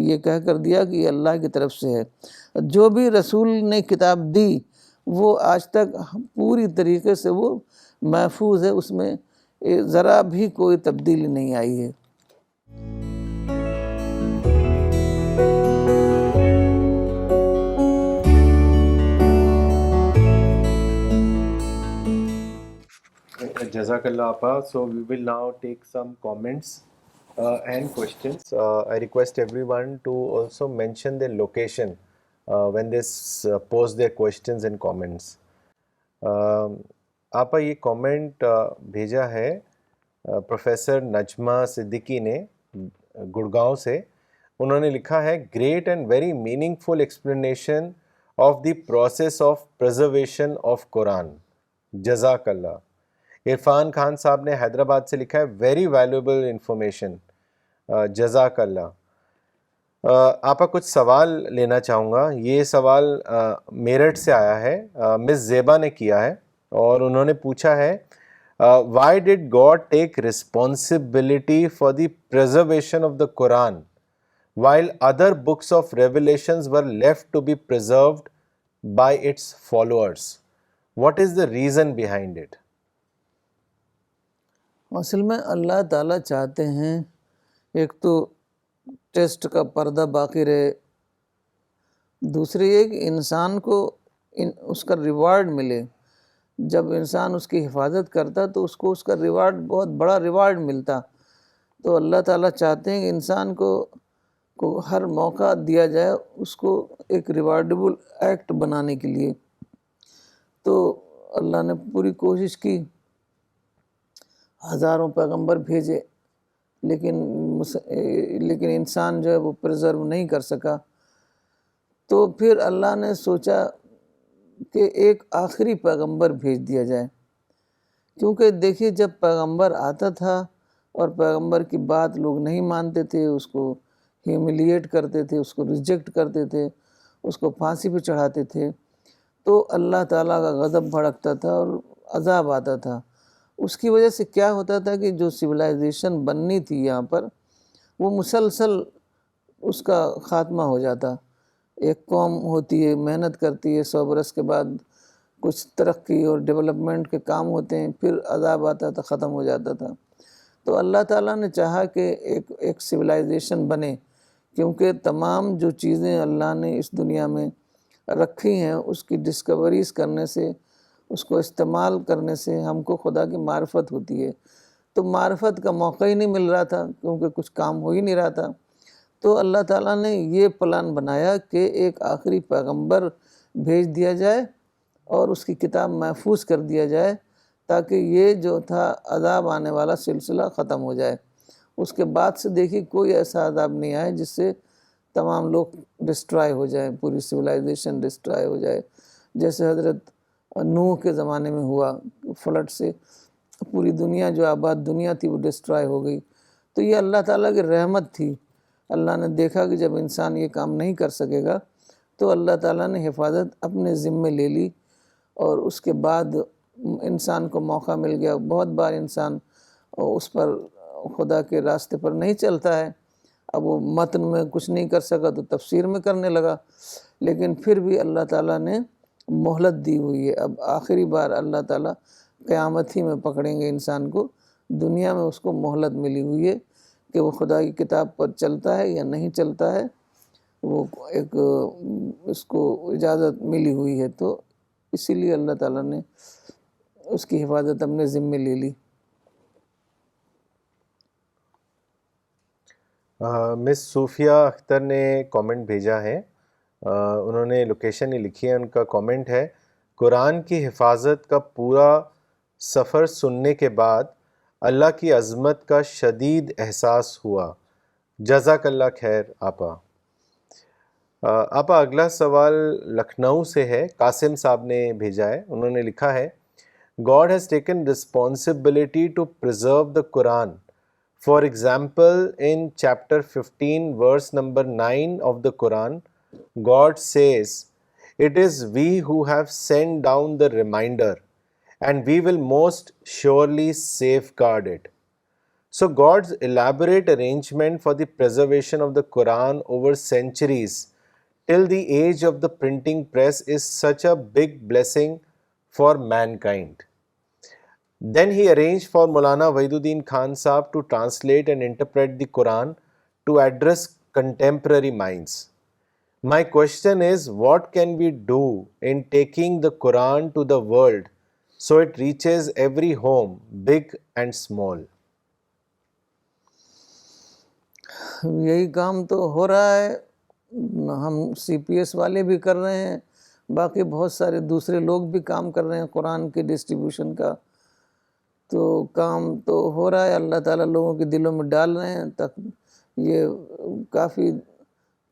یہ کہہ کر دیا کہ یہ اللہ کی طرف سے ہے. جو بھی رسول نے کتاب دی وہ آج تک پوری طریقے سے وہ محفوظ ہے، اس میں ذرا بھی کوئی تبدیلی نہیں آئی ہے. Jazakallah Appa. So we will now take some comments and questions. I request everyone to also mention their location when they post their questions and comments. آپا یہ کامنٹ بھیجا ہے پروفیسر نجمہ صدیقی نے گڑگاؤں سے. انہوں نے لکھا ہے great and very meaningful explanation of the process of preservation of Quran. جزاک اللہ. عرفان خان صاحب نے حیدرآباد سے لکھا ہے ویری ویلیوبل انفارمیشن. جزاک اللہ. آپا کچھ سوال لینا چاہوں گا. یہ سوال میرٹھ سے آیا ہے، مس زیبا نے کیا ہے اور انہوں نے پوچھا ہے why did God take responsibility for the preservation of the Quran while other books of revelations were left to be preserved by its followers. What is the reason behind it? اصل میں اللہ تعالیٰ چاہتے ہیں ایک تو ٹیسٹ کا پردہ باقی رہے، دوسری یہ کہ انسان کو اس کا ریوارڈ ملے. جب انسان اس کی حفاظت کرتا تو اس کو اس کا ریوارڈ بہت بڑا ریوارڈ ملتا. تو اللہ تعالیٰ چاہتے ہیں کہ انسان کو ہر موقع دیا جائے اس کو ایک ریوارڈیبل ایکٹ بنانے کے لیے. تو اللہ نے پوری کوشش کی، ہزاروں پیغمبر بھیجے، لیکن انسان جو ہے وہ پرزرو نہیں کر سکا. تو پھر اللہ نے سوچا کہ ایک آخری پیغمبر بھیج دیا جائے. کیونکہ دیکھیے جب پیغمبر آتا تھا اور پیغمبر کی بات لوگ نہیں مانتے تھے، اس کو ہیوملیٹ کرتے تھے، اس کو ریجیکٹ کرتے تھے، اس کو پھانسی پہ چڑھاتے تھے، تو اللہ تعالیٰ کا غضب بھڑکتا تھا اور عذاب آتا تھا. اس کی وجہ سے کیا ہوتا تھا کہ جو سویلائزیشن بننی تھی یہاں پر وہ مسلسل اس کا خاتمہ ہو جاتا. ایک قوم ہوتی ہے، محنت کرتی ہے، 100 برس کے بعد کچھ ترقی اور ڈیولپمنٹ کے کام ہوتے ہیں، پھر عذاب آتا تھا، ختم ہو جاتا تھا. تو اللہ تعالیٰ نے چاہا کہ ایک سویلائزیشن بنے، کیونکہ تمام جو چیزیں اللہ نے اس دنیا میں رکھی ہیں اس کی ڈسکوریز کرنے سے، اس کو استعمال کرنے سے ہم کو خدا کی معرفت ہوتی ہے. تو معرفت کا موقع ہی نہیں مل رہا تھا کیونکہ کچھ کام ہو ہی نہیں رہا تھا. تو اللہ تعالیٰ نے یہ پلان بنایا کہ ایک آخری پیغمبر بھیج دیا جائے اور اس کی کتاب محفوظ کر دیا جائے تاکہ یہ جو تھا عذاب آنے والا سلسلہ ختم ہو جائے. اس کے بعد سے دیکھیے کوئی ایسا عذاب نہیں آئے جس سے تمام لوگ ڈسٹرائے ہو جائیں, پوری سویلائزیشن ڈسٹرائے ہو جائے, جیسے حضرت نوح کے زمانے میں ہوا, فلڈ سے پوری دنیا جو آباد دنیا تھی وہ ڈسٹرائے ہو گئی. تو یہ اللہ تعالیٰ کی رحمت تھی. اللہ نے دیکھا کہ جب انسان یہ کام نہیں کر سکے گا تو اللہ تعالیٰ نے حفاظت اپنے ذمے لے لی, اور اس کے بعد انسان کو موقع مل گیا. بہت بار انسان اس پر خدا کے راستے پر نہیں چلتا ہے, اب وہ متن میں کچھ نہیں کر سکا تو تفسیر میں کرنے لگا, لیکن پھر بھی اللہ تعالیٰ نے مہلت دی ہوئی ہے. اب آخری بار اللہ تعالیٰ قیامت ہی میں پکڑیں گے انسان کو, دنیا میں اس کو مہلت ملی ہوئی ہے کہ وہ خدا کی کتاب پر چلتا ہے یا نہیں چلتا ہے, وہ ایک اس کو اجازت ملی ہوئی ہے. تو اسی لیے اللہ تعالیٰ نے اس کی حفاظت اپنے ذمے لے لی. مس صوفیہ اختر نے کامنٹ بھیجا ہے, انہوں نے لوکیشن ہی لکھی ہے. ان کا کامنٹ ہے, قرآن کی حفاظت کا پورا سفر سننے کے بعد اللہ کی عظمت کا شدید احساس ہوا. جزاک اللہ خیر آپا. آپا اگلا سوال لکھنؤ سے ہے, قاسم صاحب نے بھیجا ہے. انہوں نے لکھا ہے, God has taken responsibility to preserve the Quran. For example, in chapter 15, verse number 9 of the Quran, God says, "It is we who have sent down the reminder, and we will most surely safeguard it." So God's elaborate arrangement for the preservation of the Quran over centuries till the age of the printing press is such a big blessing for mankind. Then he arranged for Maulana Wahiduddin Khan Sahab to translate and interpret the Quran to address contemporary minds. My question is, what can we do in taking the Quran to the world so it reaches every home, big and small? یہی کام تو ہو رہا ہے, ہم سی P S والے بھی کر رہے ہیں, باقی بہت سارے دوسرے لوگ بھی کام کر رہے ہیں قرآن کے ڈسٹریبیوشن کا. تو کام تو ہو رہا ہے, اللہ تعالیٰ لوگوں کے دلوں میں ڈال رہے ہیں, تک یہ کافی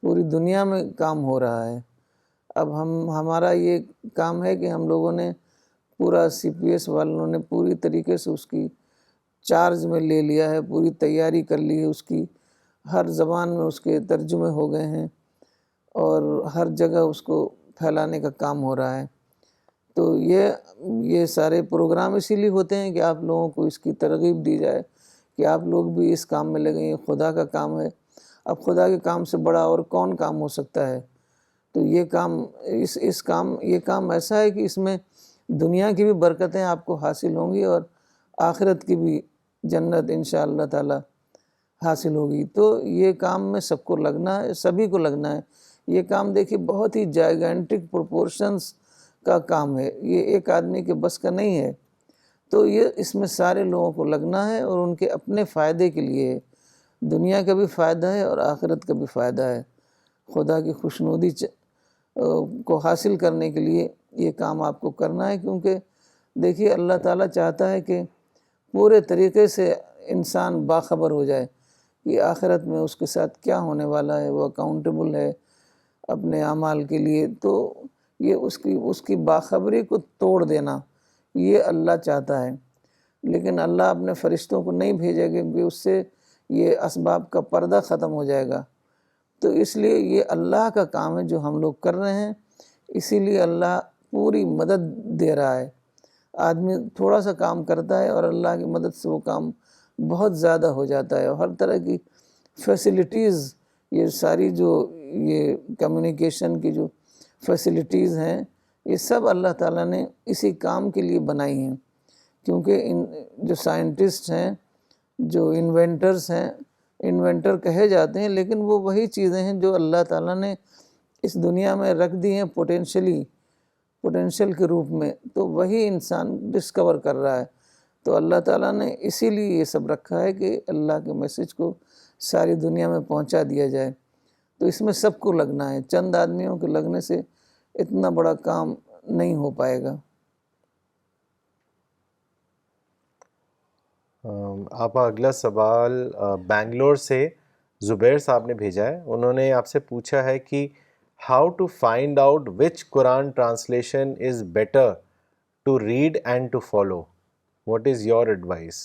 پوری دنیا میں کام ہو رہا ہے. اب ہمارا یہ کام ہے کہ ہم لوگوں نے پورا سی پی ایس والوں نے پوری طریقے سے اس کی چارج میں لے لیا ہے, پوری تیاری کر لی ہے اس کی, ہر زبان میں اس کے ترجمے ہو گئے ہیں اور ہر جگہ اس کو پھیلانے کا کام ہو رہا ہے. تو یہ سارے پروگرام اسی لیے ہوتے ہیں کہ آپ لوگوں کو اس کی ترغیب دی جائے کہ آپ لوگ بھی اس کام میں لگیں. یہ خدا کا کام ہے, اب خدا کے کام سے بڑا اور کون کام ہو سکتا ہے. تو یہ کام یہ کام ایسا ہے کہ اس میں دنیا کی بھی برکتیں آپ کو حاصل ہوں گی اور آخرت کی بھی جنت انشاءاللہ تعالی حاصل ہوگی. تو یہ کام میں سب کو لگنا ہے, سبھی کو لگنا ہے. یہ کام دیکھیے بہت ہی جائگنٹک پروپورشنز کا کام ہے, یہ ایک آدمی کے بس کا نہیں ہے. تو یہ اس میں سارے لوگوں کو لگنا ہے اور ان کے اپنے فائدے کے لیے ہے. دنیا کا بھی فائدہ ہے اور آخرت کا بھی فائدہ ہے. خدا کی خوشنودی کو حاصل کرنے کے لیے یہ کام آپ کو کرنا ہے, کیونکہ دیکھیے اللہ تعالیٰ چاہتا ہے کہ پورے طریقے سے انسان باخبر ہو جائے کہ آخرت میں اس کے ساتھ کیا ہونے والا ہے, وہ اکاؤنٹیبل ہے اپنے اعمال کے لیے. تو یہ اس کی باخبری کو توڑ دینا یہ اللہ چاہتا ہے, لیکن اللہ اپنے فرشتوں کو نہیں بھیجے گا کہ اس سے یہ اسباب کا پردہ ختم ہو جائے گا. تو اس لیے یہ اللہ کا کام ہے جو ہم لوگ کر رہے ہیں, اسی لیے اللہ پوری مدد دے رہا ہے. آدمی تھوڑا سا کام کرتا ہے اور اللہ کی مدد سے وہ کام بہت زیادہ ہو جاتا ہے. اور ہر طرح کی فیسلٹیز, یہ ساری جو یہ کمیونیکیشن کی جو فیسلٹیز ہیں, یہ سب اللہ تعالیٰ نے اسی کام کے لیے بنائی ہیں. کیونکہ جو سائنٹسٹ ہیں, جو انوینٹرز ہیں, انوینٹر کہے جاتے ہیں, لیکن وہ وہی چیزیں ہیں جو اللہ تعالیٰ نے اس دنیا میں رکھ دی ہیں پوٹینشل کے روپ میں. تو وہی انسان ڈسکور کر رہا ہے. تو اللہ تعالیٰ نے اسی لیے یہ سب رکھا ہے کہ اللہ کے میسج کو ساری دنیا میں پہنچا دیا جائے. تو اس میں سب کو لگنا ہے, چند آدمیوں کے لگنے سے اتنا بڑا کام نہیں ہو پائے گا. آپ اگلا سوال بنگلور سے زبیر صاحب نے بھیجا ہے. انہوں نے آپ سے پوچھا ہے کہ how to find out which Quran translation is better to read and to follow. What is your advice?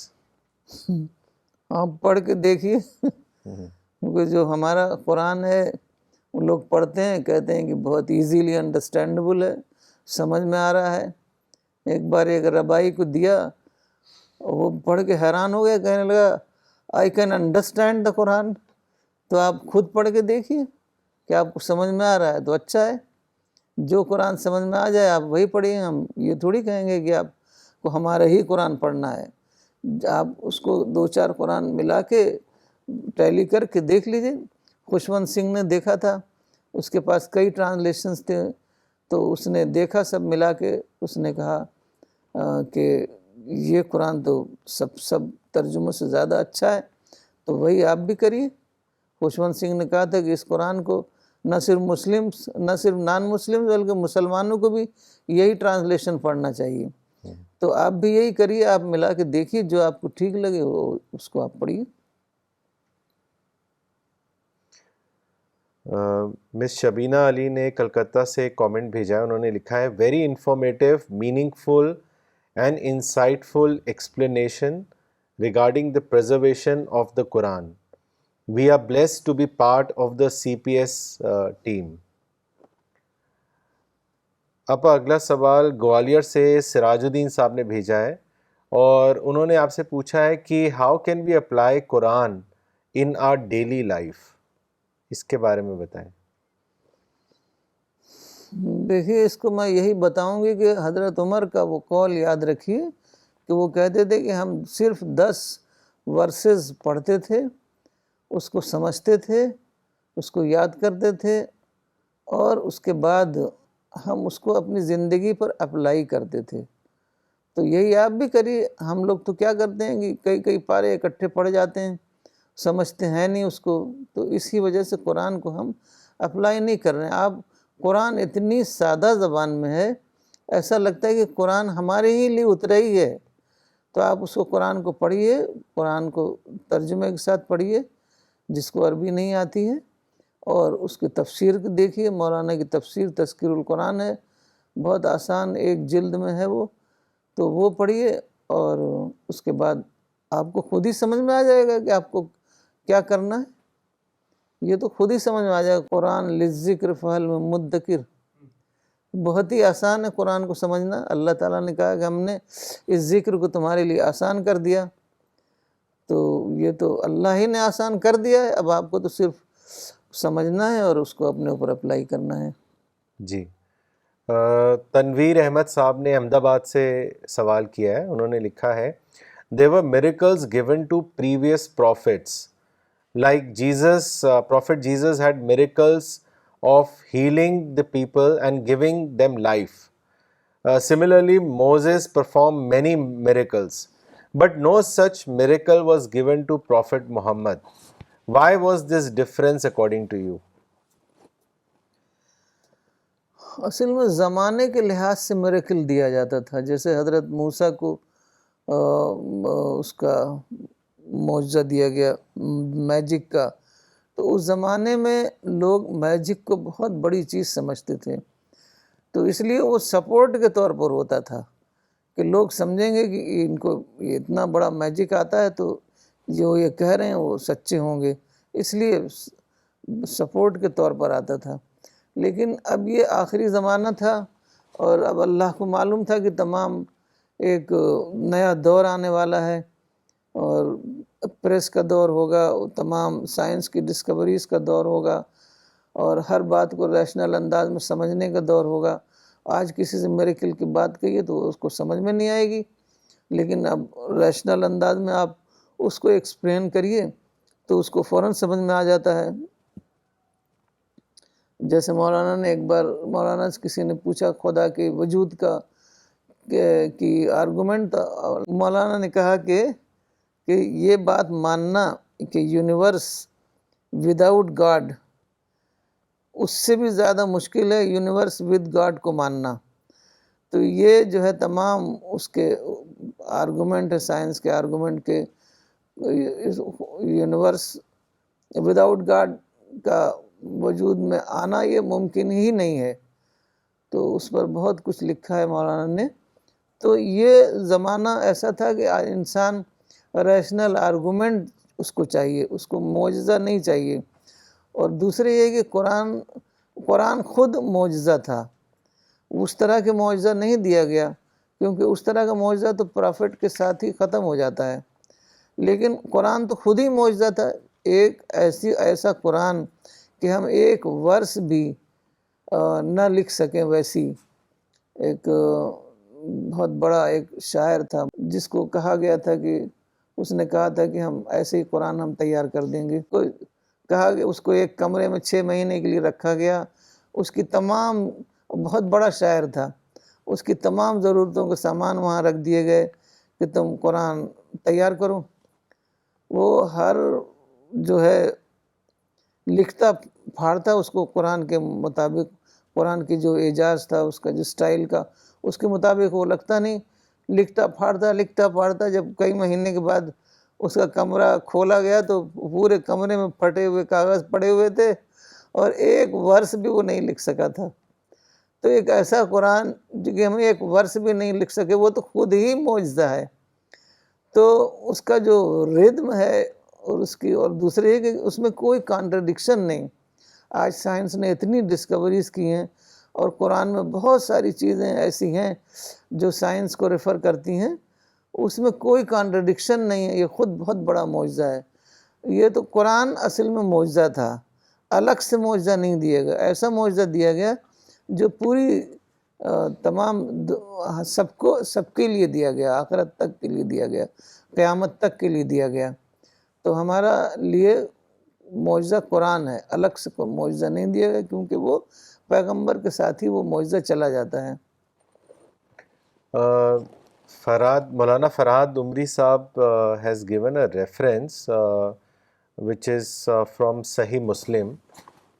آپ پڑھ کے دیکھیے، کیونکہ جو ہمارا قرآن ہے وہ لوگ پڑھتے ہیں، کہتے ہیں کہ بہت ایزیلی انڈرسٹینڈیبل ہے، سمجھ میں آ رہا ہے. ایک بار ایک ربائی کو دیا، وہ پڑھ کے حیران ہو گیا، کہنے لگا آئی کین انڈرسٹینڈ دا قرآن. تو آپ خود پڑھ کے دیکھیے کہ آپ کو سمجھ میں آ رہا ہے تو اچھا ہے. جو قرآن سمجھ میں آ جائے آپ وہی پڑھیے. ہم یہ تھوڑی کہیں گے کہ آپ کو ہمارا ہی قرآن پڑھنا ہے. آپ اس کو 2-4 قرآن ملا کے ٹیلی کر کے دیکھ لیجیے. خوشونت سنگھ نے دیکھا تھا، اس کے پاس کئی ٹرانسلیشنز تھے، تو اس نے دیکھا سب ملا کے، اس نے کہا کہ یہ قرآن تو سب ترجموں سے زیادہ اچھا ہے، تو وہی آپ بھی کریے. خوشونت سنگھ نے کہا تھا کہ اس قرآن کو نہ صرف نان مسلم بلکہ مسلمانوں کو بھی یہی ٹرانسلیشن پڑھنا چاہیے. تو آپ بھی یہی کریے، آپ ملا کے دیکھیے، جو آپ کو ٹھیک لگے وہ اس کو آپ پڑھیے. مس شبینہ علی نے کلکتہ سے ایک کامنٹ بھیجا ہے. انہوں نے لکھا ہے very informative, meaningful and insightful explanation regarding the preservation of the Quran. We are blessed to be part of the CPS team. اب اگلا سوال گوالیئر سے سراج الدین صاحب نے بھیجا ہے، اور انہوں نے آپ سے پوچھا ہے کہ how can we apply Quran in our daily life. اس کے بارے میں بتائیں. دیکھیے، اس کو میں یہی بتاؤں گی کہ حضرت عمر کا وہ قول یاد رکھیے کہ وہ کہتے تھے کہ ہم صرف 10 ورسز پڑھتے تھے، اس کو سمجھتے تھے، اس کو یاد کرتے تھے، اور اس کے بعد ہم اس کو اپنی زندگی پر اپلائی کرتے تھے. تو یہی آپ بھی کریے. ہم لوگ تو کیا کرتے ہیں کہ کئی پارے اکٹھے پڑھ جاتے ہیں، سمجھتے ہیں نہیں اس کو، تو اسی وجہ سے قرآن کو ہم اپلائی نہیں کر رہے ہیں. آپ قرآن اتنی سادہ زبان میں ہے، ایسا لگتا ہے کہ قرآن ہمارے ہی لیے اترا ہی ہے. تو آپ اس کو قرآن کو پڑھیے، قرآن کو ترجمے کے ساتھ پڑھیے جس کو عربی نہیں آتی ہے، اور اس کی تفسیر دیکھیے. مولانا کی تفسیر تذکیر القرآن ہے، بہت آسان، 1 جلد میں ہے وہ، تو وہ پڑھیے، اور اس کے بعد آپ کو خود ہی سمجھ میں آ جائے گا کہ آپ کو کیا کرنا ہے. یہ تو خود ہی سمجھ میں آ جائے گا. قرآن للذکر فہل من مدکر، بہت ہی آسان ہے قرآن کو سمجھنا. اللہ تعالیٰ نے کہا کہ ہم نے اس ذکر کو تمہارے لیے آسان کر دیا. تو یہ تو اللہ ہی نے آسان کر دیا ہے، اب آپ کو تو صرف سمجھنا ہے اور اس کو اپنے اوپر اپلائی کرنا ہے. جی. تنویر احمد صاحب نے احمد آباد سے سوال کیا ہے. انہوں نے لکھا ہے there were miracles given to previous prophets like Jesus. Prophet Jesus had miracles of healing the people and giving them life. Similarly, Moses performed many miracles, but no such miracle was given to Prophet Muhammad. Why was this difference according to you? اصل میں زمانے کے لحاظ سے miracle دیا جاتا تھا. جیسے حضرت موسیٰ کو اس کا معجزہ دیا گیا میجک کا، تو اس زمانے میں لوگ میجک کو بہت بڑی چیز سمجھتے تھے، تو اس لیے وہ سپورٹ کے طور پر ہوتا تھا کہ لوگ سمجھیں گے کہ ان کو یہ اتنا بڑا میجک آتا ہے، تو جو یہ کہہ رہے ہیں وہ سچے ہوں گے، اس لیے سپورٹ کے طور پر آتا تھا. لیکن اب یہ آخری زمانہ تھا، اور اب اللہ کو معلوم تھا کہ تمام ایک نیا دور آنے والا ہے، اور پریس کا دور ہوگا، تمام سائنس کی ڈسکوریز کا دور ہوگا، اور ہر بات کو ریشنل انداز میں سمجھنے کا دور ہوگا. آج کسی سے میریکل کی بات کہیے تو اس کو سمجھ میں نہیں آئے گی، لیکن اب ریشنل انداز میں آپ اس کو ایکسپلین کریے تو اس کو فوراً سمجھ میں آ جاتا ہے. جیسے مولانا نے ایک بار، مولانا سے کسی نے پوچھا خدا کے وجود کا کی آرگومنٹ، مولانا نے کہا کہ یہ بات ماننا کہ یونیورس وداؤٹ گاڈ، اس سے بھی زیادہ مشکل ہے یونیورس ود گاڈ کو ماننا. تو یہ جو ہے تمام اس کے آرگومنٹ ہے، سائنس کے آرگومنٹ کے، یونیورس وداؤٹ گاڈ کا وجود میں آنا یہ ممکن ہی نہیں ہے. تو اس پر بہت کچھ لکھا ہے مولانا نے. تو یہ زمانہ ایسا تھا کہ انسان ریشنل آرگومنٹ اس کو چاہیے, اس کو معجزہ نہیں چاہیے. اور دوسرے یہ کہ قرآن خود معجزہ تھا, اس طرح کے معجزہ نہیں دیا گیا, کیونکہ اس طرح کا معجزہ تو پرافٹ کے ساتھ ہی ختم ہو جاتا ہے. لیکن قرآن تو خود ہی معجزہ تھا, ایک ایسا قرآن کہ ہم ایک ورس بھی نہ لکھ سکیں. ویسی ایک بہت بڑا ایک شاعر تھا جس کو کہا گیا تھا کہ اس نے کہا تھا کہ ہم ایسے ہی قرآن ہم تیار کر دیں گے. کہا کہ اس کو ایک کمرے میں 6 مہینے کے لیے رکھا گیا. اس کی تمام, بہت بڑا شاعر تھا, اس کی تمام ضرورتوں کے سامان وہاں رکھ دیے گئے کہ تم قرآن تیار کرو. وہ ہر جو ہے لکھتا پھاڑتا اس کو قرآن کے مطابق, قرآن کی جو اعجاز تھا اس کا جو سٹائل کا اس کے مطابق وہ لگتا نہیں, لکھتا پھاڑتا. جب کئی مہینے کے بعد اس کا کمرہ کھولا گیا تو پورے کمرے میں پھٹے ہوئے کاغذ پڑے ہوئے تھے اور ایک ورس بھی وہ نہیں لکھ سکا تھا. تو ایک ایسا قرآن جو کہ ہم ایک ورس بھی نہیں لکھ سکے, وہ تو خود ہی معجزہ ہے. تو اس کا جو ردم ہے اور دوسرے یہ کہ اس میں کوئی کانٹرڈکشن نہیں. آج سائنس نے اتنی ڈسکوریز کی ہیں اور قرآن میں بہت ساری چیزیں ایسی ہیں جو سائنس کو ریفر کرتی ہیں, اس میں کوئی کانٹرڈکشن نہیں ہے. یہ خود بہت بڑا معجزہ ہے. یہ تو قرآن اصل میں معجزہ تھا, الگ سے معجزہ نہیں دیا گیا. ایسا معجزہ دیا گیا جو پوری تمام سب کے لیے دیا گیا, آخرت تک کے لیے دیا گیا, قیامت تک کے لیے دیا گیا. تو ہمارا لیے معجزہ قرآن ہے, الگ سے کوئی معجزہ نہیں دیا گیا, کیونکہ وہ پیغمبر کے ساتھ ہی وہ معجزہ چلا جاتا ہے. مولانا فرہاد عمری صاحب has given a reference which is from Sahih Muslim,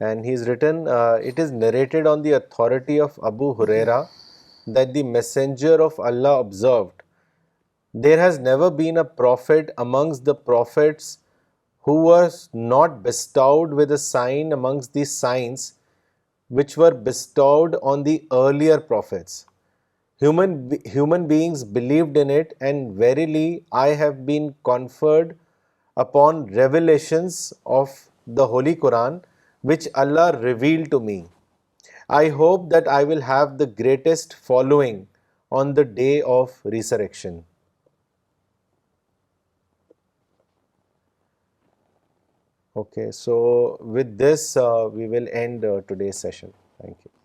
and he's written, it is narrated on the authority of Abu Huraira that the Messenger of Allah observed, there has never been a prophet amongst the prophets who was not bestowed with a sign amongst the signs which were bestowed on the earlier prophets. Human beings believed in it, and verily I have been conferred upon revelations of the Holy Quran which Allah revealed to me. I hope that I will have the greatest following on the day of resurrection. Okay, so with this we will end today's session. Thank you.